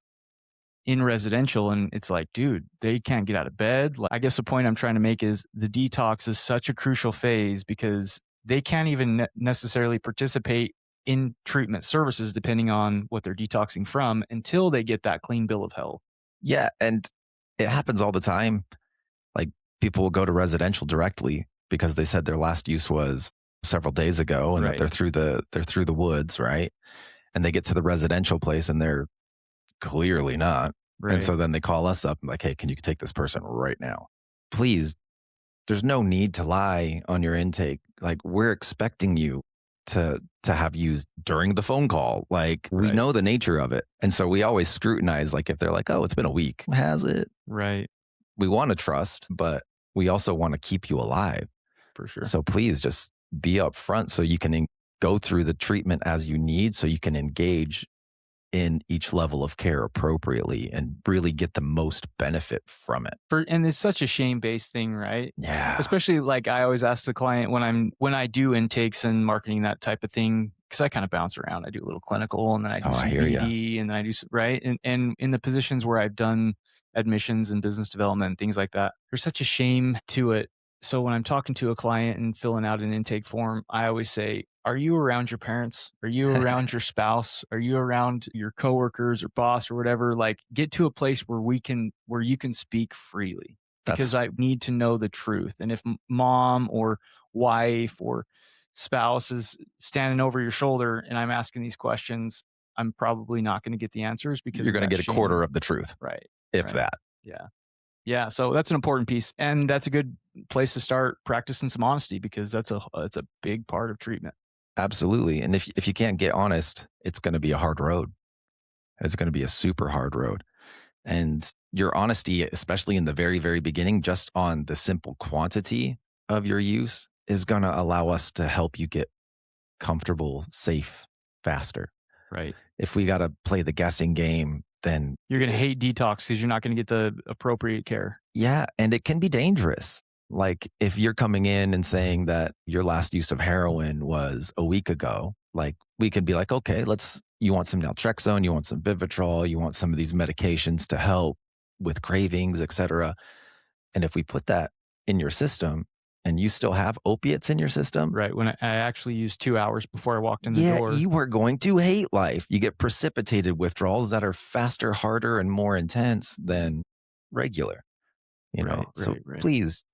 C: in residential. And it's like, dude, they can't get out of bed. Like, I guess the point I'm trying to make is the detox is such a crucial phase because they can't even necessarily participate in treatment services, depending on what they're detoxing from, until they get that clean bill of health.
B: Yeah. And it happens all the time. Like people will go to residential directly because they said their last use was several days ago and that they're through the woods. Right. And they get to the residential place and they're clearly not. Right. And so then they call us up and like, hey, can you take this person right now? Please. There's no need to lie on your intake. Like we're expecting you to have used during the phone call. Like we know the nature of it. And so we always scrutinize, like if they're like, oh, it's been a week. Has it?
C: Right.
B: We want to trust, but we also want to keep you alive.
C: For sure.
B: So please just be upfront so you can go through the treatment as you need, so you can engage in each level of care appropriately and really get the most benefit from it.
C: And it's such a shame-based thing, right?
B: Yeah.
C: Especially like I always ask the client when I do intakes and marketing, that type of thing, because I kind of bounce around. I do a little clinical and then I do some BD and then I do, right? And in the positions where I've done admissions and business development and things like that, there's such a shame to it. So when I'm talking to a client and filling out an intake form, I always say, are you around your parents? Are you around your spouse? Are you around your coworkers or boss or whatever? Like get to a place where you can speak freely, because I need to know the truth. And if mom or wife or spouse is standing over your shoulder and I'm asking these questions, I'm probably not going to get the answers, because
B: you're going to get a quarter of the truth.
C: Right.
B: If that.
C: Yeah. Yeah. So that's an important piece. And that's a good place to start practicing some honesty, because it's a big part of treatment.
B: Absolutely. And if you can't get honest, it's going to be a hard road. It's going to be a super hard road. And your honesty, especially in the very, very beginning, just on the simple quantity of your use, is going to allow us to help you get comfortable, safe, faster.
C: Right.
B: If we got to play the guessing game, then
C: you're going to hate detox because you're not going to get the appropriate care.
B: Yeah. And it can be dangerous. Like if you're coming in and saying that your last use of heroin was a week ago, like we can be like, okay, you want some naltrexone, you want some Vivitrol, you want some of these medications to help with cravings, etc. And if we put that in your system and you still have opiates in your system.
C: Right. When I actually used 2 hours before I walked in the door.
B: You are going to hate life. You get precipitated withdrawals that are faster, harder, and more intense than regular. Please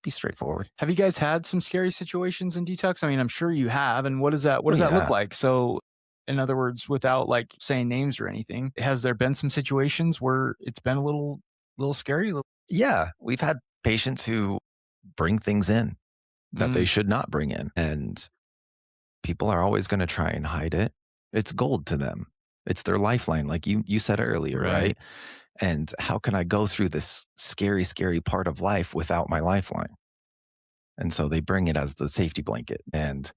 B: be straightforward.
C: Have you guys had some scary situations in detox? I mean, I'm sure you have. And what does that look like? So In other words, without like saying names or anything, has there been some situations where it's been a little scary?
B: Yeah, we've had patients who bring things in that they should not bring in, and people are always going to try and hide it. It's gold to them. It's their lifeline, like you said earlier, right? And how can I go through this scary, scary part of life without my lifeline? And so they bring it as the safety blanket. And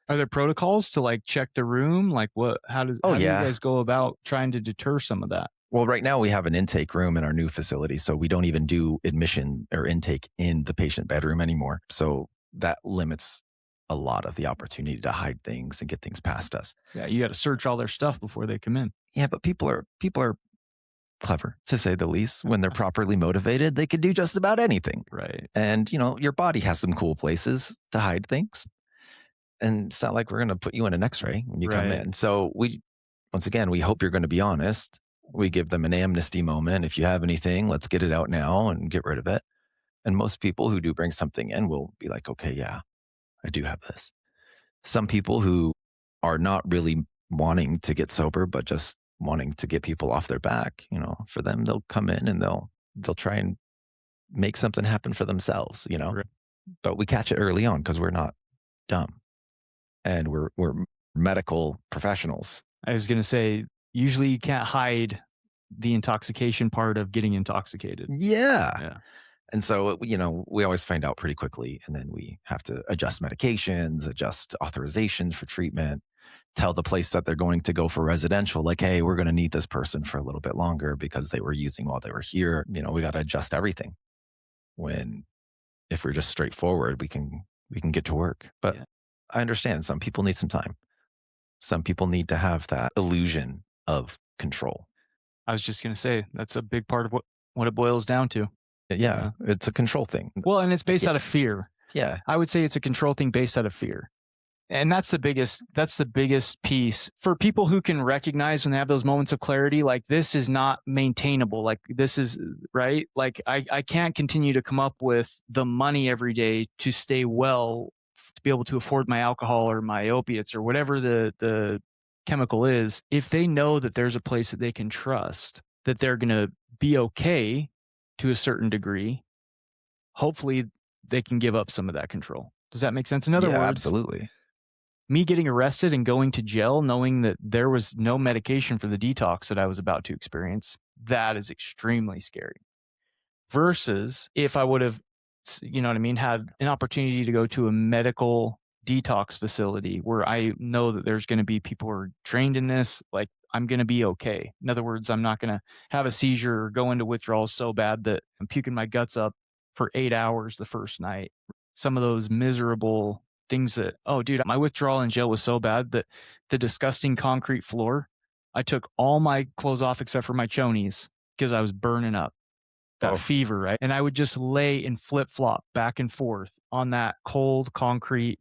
C: are there protocols to like check the room? Like how do you guys go about trying to deter some of that?
B: Well, right now we have an intake room in our new facility, so we don't even do admission or intake in the patient bedroom anymore. So that limits a lot of the opportunity to hide things and get things past us.
C: Yeah, you got to search all their stuff before they come in.
B: Yeah, but people are clever, to say the least. When they're properly motivated, they can do just about anything.
C: Right.
B: And, your body has some cool places to hide things. And it's not like we're going to put you in an x-ray when you come in. So once again, we hope you're going to be honest. We give them an amnesty moment. If you have anything, let's get it out now and get rid of it. And most people who do bring something in will be like, okay, yeah, I do have this. Some people who are not really wanting to get sober, but just wanting to get people off their back, for them, they'll come in and they'll try and make something happen for themselves,
C: Right.
B: But we catch it early on because we're not dumb and we're medical professionals.
C: I was going to say, usually you can't hide the intoxication part of getting intoxicated.
B: Yeah. And so, we always find out pretty quickly, and then we have to adjust medications, adjust authorizations for treatment, tell the place that they're going to go for residential, like, hey, we're going to need this person for a little bit longer because they were using while they were here. We got to adjust everything. When if we're just straightforward, we can get to work. But I understand some people need some time. Some people need to have that illusion of control.
C: I was just going to say, that's a big part of what it boils down to.
B: Yeah, it's a control thing.
C: Well, and it's based out of fear.
B: Yeah.
C: I would say it's a control thing based out of fear. And that's the biggest piece for people who can recognize when they have those moments of clarity, like this is not maintainable. Like this is right. Like I can't continue to come up with the money every day to stay well, to be able to afford my alcohol or my opiates or whatever the chemical is. If they know that there's a place that they can trust, that they're going to be okay to a certain degree, hopefully they can give up some of that control. Does that make sense? In other words,
B: absolutely.
C: Me getting arrested and going to jail, knowing that there was no medication for the detox that I was about to experience, that is extremely scary. Versus if I would have, had an opportunity to go to a medical detox facility where I know that there's going to be people who are trained in this, like I'm going to be okay. In other words, I'm not going to have a seizure or go into withdrawal so bad that I'm puking my guts up for 8 hours the first night. Some of those miserable things that, oh, dude, my withdrawal in jail was so bad that the disgusting concrete floor, I took all my clothes off except for my chonies because I was burning up. That fever, right? And I would just lay in flip-flop back and forth on that cold concrete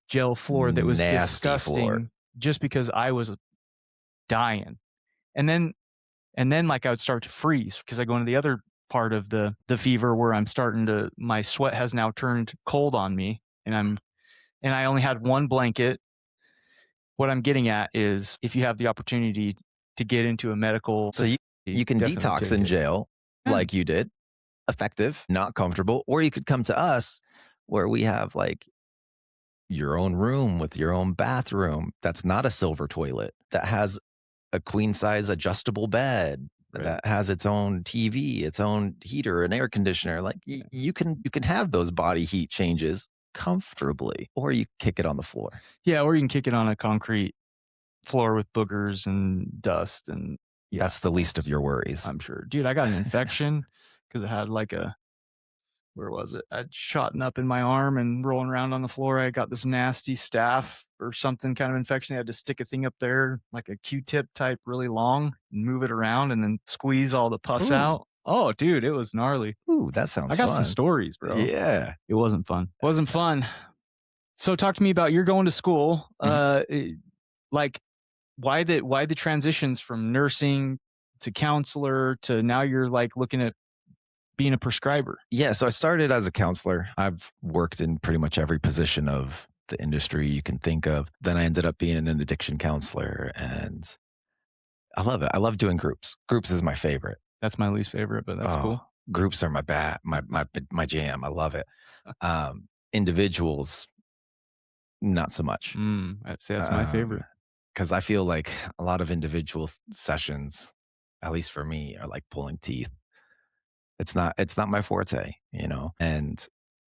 C: jail floor that was
B: Nasty
C: disgusting
B: floor. Just
C: because I was dying. And then like I would start to freeze because I go into the other part of the fever where I'm starting to, my sweat has now turned cold on me and I only had one blanket. What I'm getting at is if you have the opportunity to get into a medical,
B: so you can detox in jail like you did, effective, not comfortable, or you could come to us where we have like your own room with your own bathroom. That's not a silver toilet, that has a queen size adjustable bed, that has its own TV, its own heater and air conditioner. Like you can have those body heat changes comfortably, or you kick it on the floor.
C: Yeah, or you can kick it on a concrete floor with boogers and dust, and
B: that's the least of your worries,
C: I'm sure. Dude, I got an infection because it had like where was it? I'd shot up in my arm and rolling around on the floor. I got this nasty staph or something kind of infection. I had to stick a thing up there, like a Q-tip type, really long, and move it around and then squeeze all the pus out. Oh, dude, it was gnarly.
B: Ooh, that sounds
C: fun. I got
B: some
C: stories, bro.
B: Yeah.
C: It wasn't fun. Wasn't fun. So talk to me about you're going to school. Like why the transitions from nursing to counselor to now you're like looking at being a prescriber?
B: Yeah. So I started as a counselor. I've worked in pretty much every position of the industry you can think of. Then I ended up being an addiction counselor, and I love it. I love doing groups. Groups is my favorite.
C: That's my least favorite, but that's cool.
B: Groups are my jam. I love it. Individuals, not so much.
C: I'd say that's my favorite.
B: Because I feel like a lot of individual sessions, at least for me, are like pulling teeth. It's not my forte, you know. And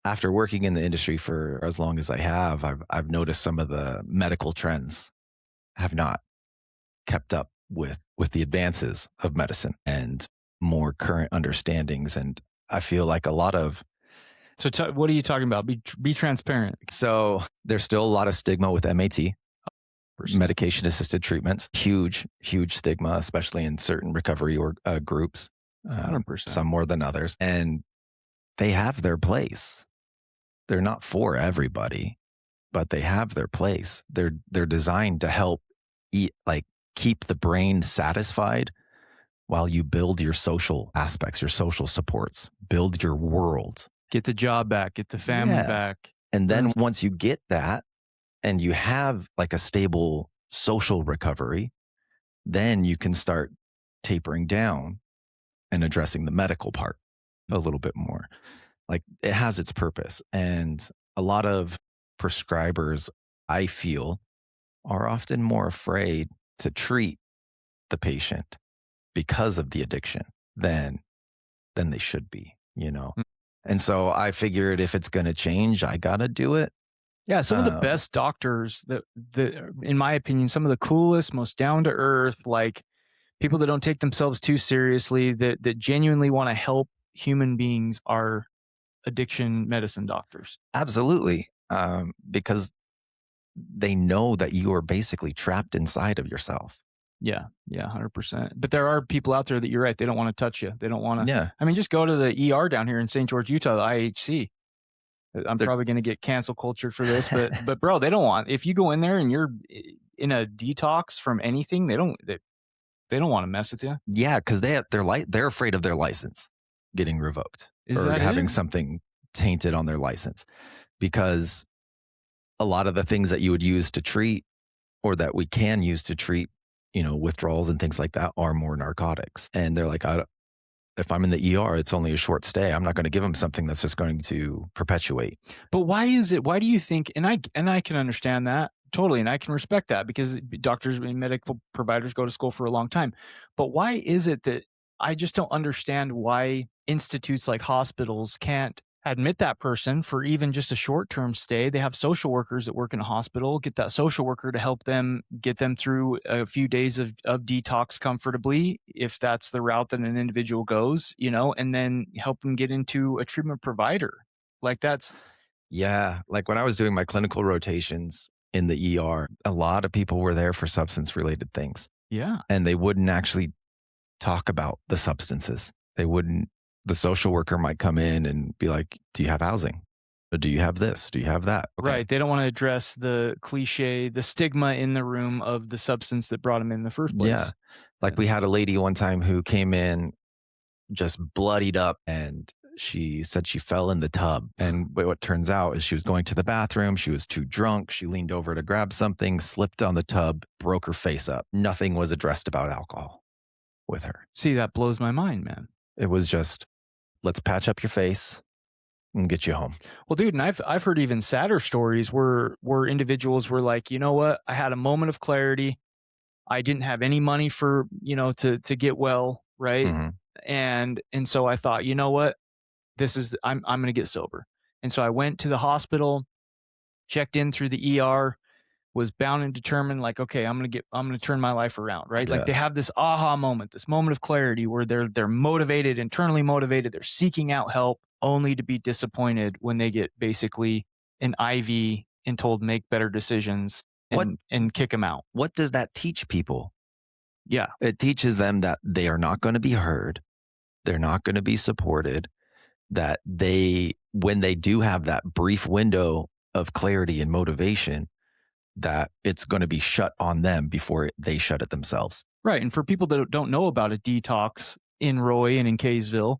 B: after working in the industry for as long as I have, I've noticed some of the medical trends have not kept up with the advances of medicine and more current understandings. And I feel like a lot of
C: what are you talking about? Be transparent.
B: So there's still a lot of stigma with MAT, medication assisted treatments. Huge stigma, especially in certain recovery or groups.
C: 100%.
B: Some more than others, and they have their place. They're not for everybody, but they have their place. They're designed to help keep the brain satisfied while you build your social aspects, your social supports, build your world.
C: Get the job back, get the family back.
B: And then once you get that and you have like a stable social recovery, then you can start tapering down and addressing the medical part a little bit more. Like, it has its purpose. And a lot of prescribers, I feel, are often more afraid to treat the patient because of the addiction than they should be, you know? And so I figured if it's going to change, I got to do it.
C: Yeah. Some of the best doctors that, in my opinion, some of the coolest, most down to earth, like people that don't take themselves too seriously, that genuinely want to help human beings are addiction medicine doctors.
B: Absolutely. Because they know that you are basically trapped inside of yourself.
C: Yeah, 100%. But there are people out there that you're right. They don't want to touch you. They don't want to.
B: Yeah.
C: I mean, just go to the ER down here in St. George, Utah, the IHC. I'm probably going to get cancel cultured for this, but bro, they don't want. If you go in there and you're in a detox from anything, they don't want to mess with you.
B: Yeah, because they're afraid of their license getting revoked or having something tainted on their license, because a lot of the things that you would use to treat, or that we can use to treat, you know, withdrawals and things like that, are more narcotics. And they're like, if I'm in the ER, it's only a short stay. I'm not going to give them something that's just going to perpetuate.
C: But why do you think, and I can understand that totally, and I can respect that, because doctors and medical providers go to school for a long time. But why is it that I just don't understand why institutes like hospitals can't admit that person for even just a short-term stay? They have social workers that work in a hospital, get that social worker to help them, get them through a few days of detox comfortably, if that's the route that an individual goes, you know, and then help them get into a treatment provider. Like that's...
B: Yeah. Like when I was doing my clinical rotations in the ER, a lot of people were there for substance-related things.
C: Yeah.
B: And they wouldn't actually talk about the substances. The social worker might come in and be like, do you have housing? Or do you have this? Do you have that? Okay.
C: Right. They don't want to address the cliche, the stigma in the room of the substance that brought them in the first place.
B: Yeah. Like we had a lady one time who came in just bloodied up, and she said she fell in the tub. And what turns out is she was going to the bathroom. She was too drunk. She leaned over to grab something, slipped on the tub, broke her face up. Nothing was addressed about alcohol with her.
C: See, that blows my mind, man.
B: It was just, let's patch up your face and get you home.
C: Well, dude, and I've heard even sadder stories where individuals were like, you know what? I had a moment of clarity. I didn't have any money for, you know, to get well, right?
B: Mm-hmm.
C: And so I thought, you know what? I'm going to get sober. And so I went to the hospital, checked in through the ER, was bound and determined, like, okay, I'm going to turn my life around, right? Yeah. Like they have this aha moment, this moment of clarity where they're motivated, internally motivated. They're seeking out help, only to be disappointed when they get basically an IV and told make better decisions and kick them out.
B: What does that teach people?
C: Yeah.
B: It teaches them that they are not going to be heard. They're not going to be supported. That when they do have that brief window of clarity and motivation, that it's going to be shut on them before they shut it themselves.
C: Right. And for people that don't know about a detox in Roy and in Kaysville,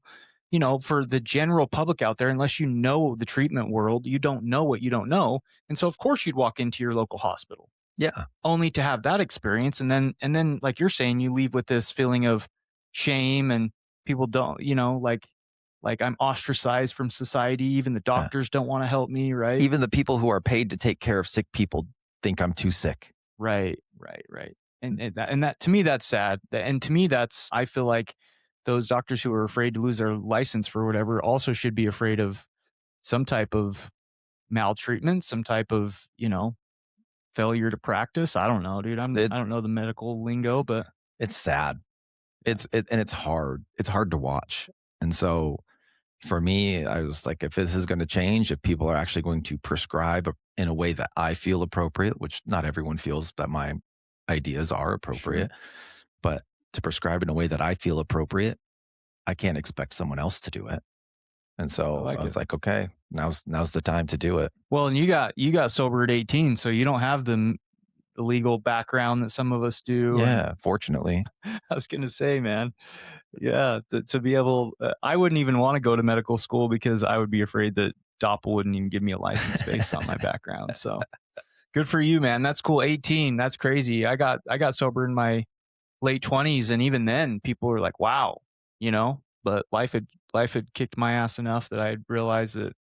C: you know, for the general public out there, unless you know the treatment world, you don't know what you don't know. And so of course you'd walk into your local hospital
B: Yeah.
C: only to have that experience. And then like you're saying, you leave with this feeling of shame, and people don't, you know, like I'm ostracized from society. Even the doctors don't want to help me. Right.
B: Even the people who are paid to take care of sick people think I'm too sick.
C: Right. And that to me, that's sad. And to me, I feel like those doctors who are afraid to lose their license for whatever also should be afraid of some type of maltreatment, some type of, you know, failure to practice. I don't know, dude. I don't know the medical lingo, but
B: it's sad. And it's hard. It's hard to watch. And so for me, I was like, if this is going to change, if people are actually going to prescribe in a way that I feel appropriate, which not everyone feels that my ideas are appropriate, but to prescribe in a way that I feel appropriate, I can't expect someone else to do it. And so I was like, okay, now's the time to do it.
C: Well, and you got sober at 18, so you don't have the legal background that some of us do.
B: Yeah, fortunately.
C: I was going to say, man, yeah, to be able, I wouldn't even want to go to medical school because I would be afraid that Doppel wouldn't even give me a license based on my background. So good for you, man. That's cool. 18, that's crazy. I got sober in my late 20s, and even then people were like, wow, you know, but life had kicked my ass enough that I realized that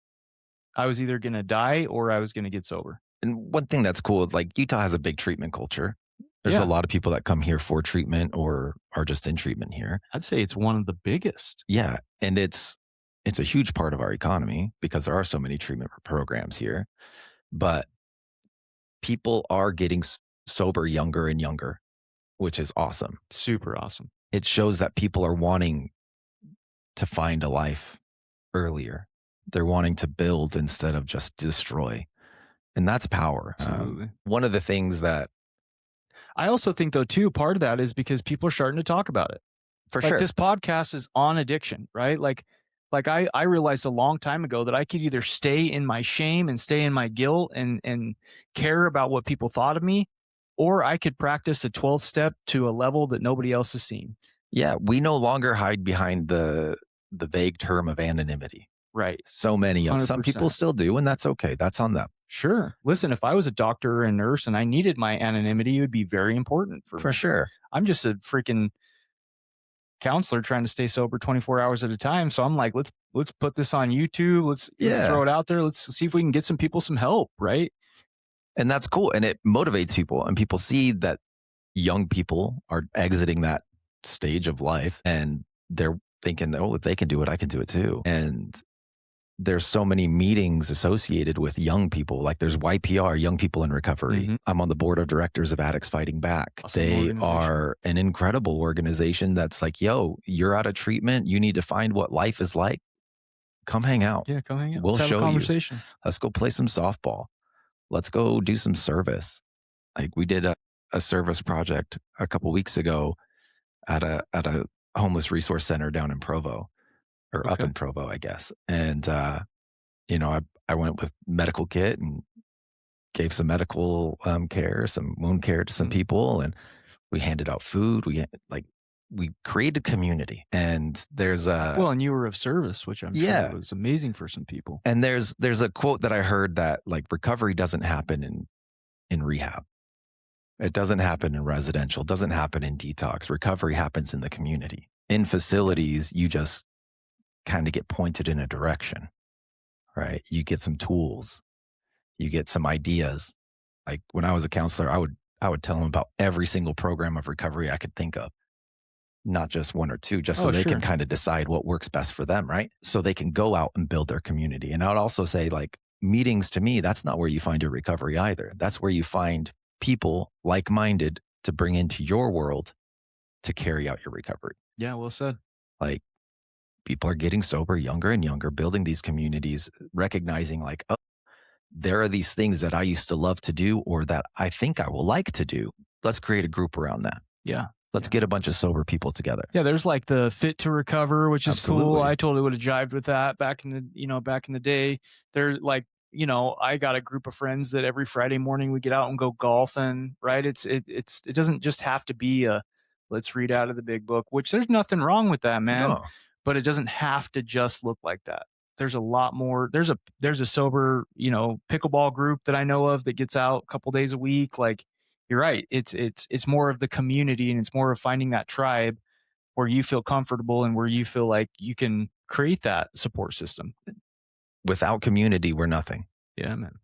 C: I was either going to die or I was going to get sober.
B: And one thing that's cool, like Utah has a big treatment culture. There's a lot of people that come here for treatment or are just in treatment here.
C: I'd say it's one of the biggest.
B: Yeah. And it's a huge part of our economy because there are so many treatment programs here. But people are getting sober younger and younger, which is awesome.
C: Super awesome.
B: It shows that people are wanting to find a life earlier. They're wanting to build instead of just destroy. And that's power.
C: Absolutely.
B: One of the things that
C: I also think, though, too, part of that is because people are starting to talk about it.
B: For sure.
C: This podcast is on addiction, right? Like I realized a long time ago that I could either stay in my shame and stay in my guilt and care about what people thought of me, or I could practice a 12th step to a level that nobody else has seen.
B: Yeah, we no longer hide behind the vague term of anonymity.
C: Right.
B: So many of some people still do, and that's okay. That's on them.
C: Sure. Listen, if I was a doctor or a nurse and I needed my anonymity, it would be very important for me.
B: Sure.
C: I'm just a freaking counselor trying to stay sober 24 hours at a time. So I'm like, let's put this on YouTube. Let's throw it out there. Let's see if we can get some people some help, right?
B: And that's cool. And it motivates people. And people see that young people are exiting that stage of life and they're thinking, oh, if they can do it, I can do it too. And there's so many meetings associated with young people. Like there's YPR, Young People in Recovery.
C: Mm-hmm.
B: I'm on the board of directors of Addicts Fighting Back.
C: Awesome
B: they are an incredible organization that's like, yo, you're out of treatment. You need to find what life is like. Come hang out.
C: Yeah, come hang out.
B: We'll
C: Let's have
B: show
C: a conversation.
B: you. Let's go play some softball. Let's go do some service. Like we did a service project a couple weeks ago at a homeless resource center down in Provo. Or up in Provo, I guess. And, you know, I went with medical kit and gave some medical care, some wound care to some people. And we handed out food. We created community. And there's
C: well, and you were of service, which I'm sure was amazing for some people.
B: And there's a quote that I heard that like recovery doesn't happen in rehab. It doesn't happen in residential. It doesn't happen in detox. Recovery happens in the community. In facilities, you just kind of get pointed in a direction, right? You get some tools, you get some ideas. Like when I was a counselor, I would tell them about every single program of recovery I could think of, not just one or two, just so they can kind of decide what works best for them, right? So they can go out and build their community. And I would also say like meetings to me, that's not where you find your recovery either. That's where you find people like-minded to bring into your world to carry out your recovery.
C: Yeah, well said.
B: Like, people are getting sober younger and younger, building these communities, recognizing like, oh, there are these things that I used to love to do or that I think I will like to do. Let's create a group around that.
C: Yeah.
B: Let's get a bunch of sober people together.
C: Yeah, there's like the Fit to Recover, which is
B: Absolutely.
C: cool. I totally would have jived with that back in the day. There's like, you know, I got a group of friends that every Friday morning we get out and go golfing, right? It doesn't just have to be a let's read out of the big book, which there's nothing wrong with that, man.
B: No.
C: but it doesn't have to just look like that. There's a lot more. There's a sober, pickleball group that I know of that gets out a couple days a week. Like, you're right. It's more of the community, and it's more of finding that tribe where you feel comfortable and where you feel like you can create that support system.
B: Without community, we're nothing.
C: Yeah, man.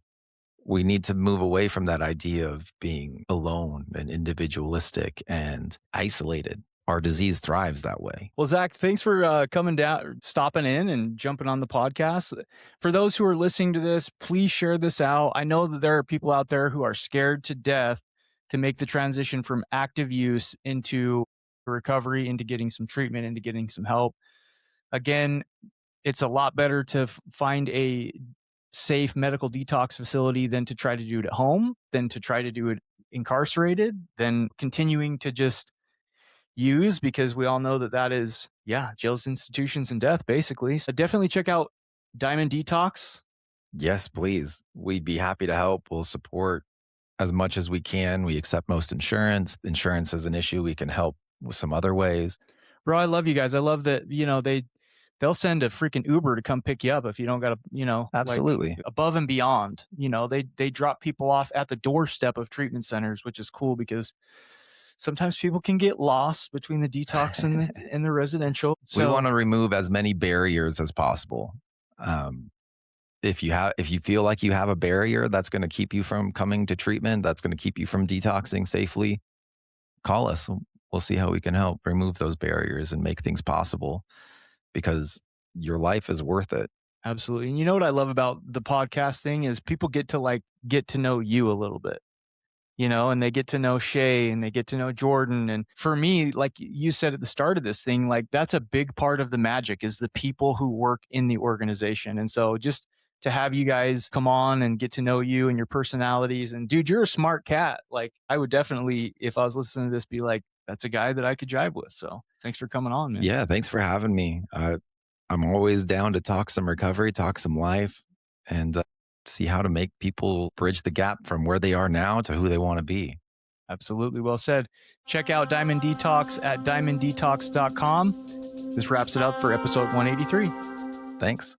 B: We need to move away from that idea of being alone and individualistic and isolated. Our disease thrives that way.
C: Well, Zach, thanks for coming down, stopping in and jumping on the podcast. For those who are listening to this, please share this out. I know that there are people out there who are scared to death to make the transition from active use into recovery, into getting some treatment, into getting some help. Again, it's a lot better to find a safe medical detox facility than to try to do it at home, than to try to do it incarcerated, than continuing to just use, because we all know that is, jails, institutions, and death, basically. So definitely check out Diamond Detox.
B: Yes, please. We'd be happy to help. We'll support as much as we can. We accept most insurance. Insurance is an issue. We can help with some other ways.
C: Bro, I love you guys. I love that, they'll send a freaking Uber to come pick you up if you don't got to,
B: Absolutely.
C: like, above and beyond. They drop people off at the doorstep of treatment centers, which is cool because sometimes people can get lost between the detox and the residential. So
B: we want to remove as many barriers as possible. If you feel like you have a barrier that's going to keep you from coming to treatment, that's going to keep you from detoxing safely, call us. We'll see how we can help remove those barriers and make things possible, because your life is worth it.
C: Absolutely. And you know what I love about the podcast thing is people get to know you a little bit, and they get to know Shay and they get to know Jordan. And for me, like you said at the start of this thing, like that's a big part of the magic is the people who work in the organization. And so just to have you guys come on and get to know you and your personalities, and dude, you're a smart cat. Like I would definitely, if I was listening to this, be like, that's a guy that I could jive with. So thanks for coming on, man.
B: Yeah. Thanks for having me. I'm always down to talk some recovery, talk some life, and see how to make people bridge the gap from where they are now to who they want to be.
C: Absolutely. Well said. Check out Diamond Detox at diamonddetox.com. This wraps it up for episode 183.
B: Thanks.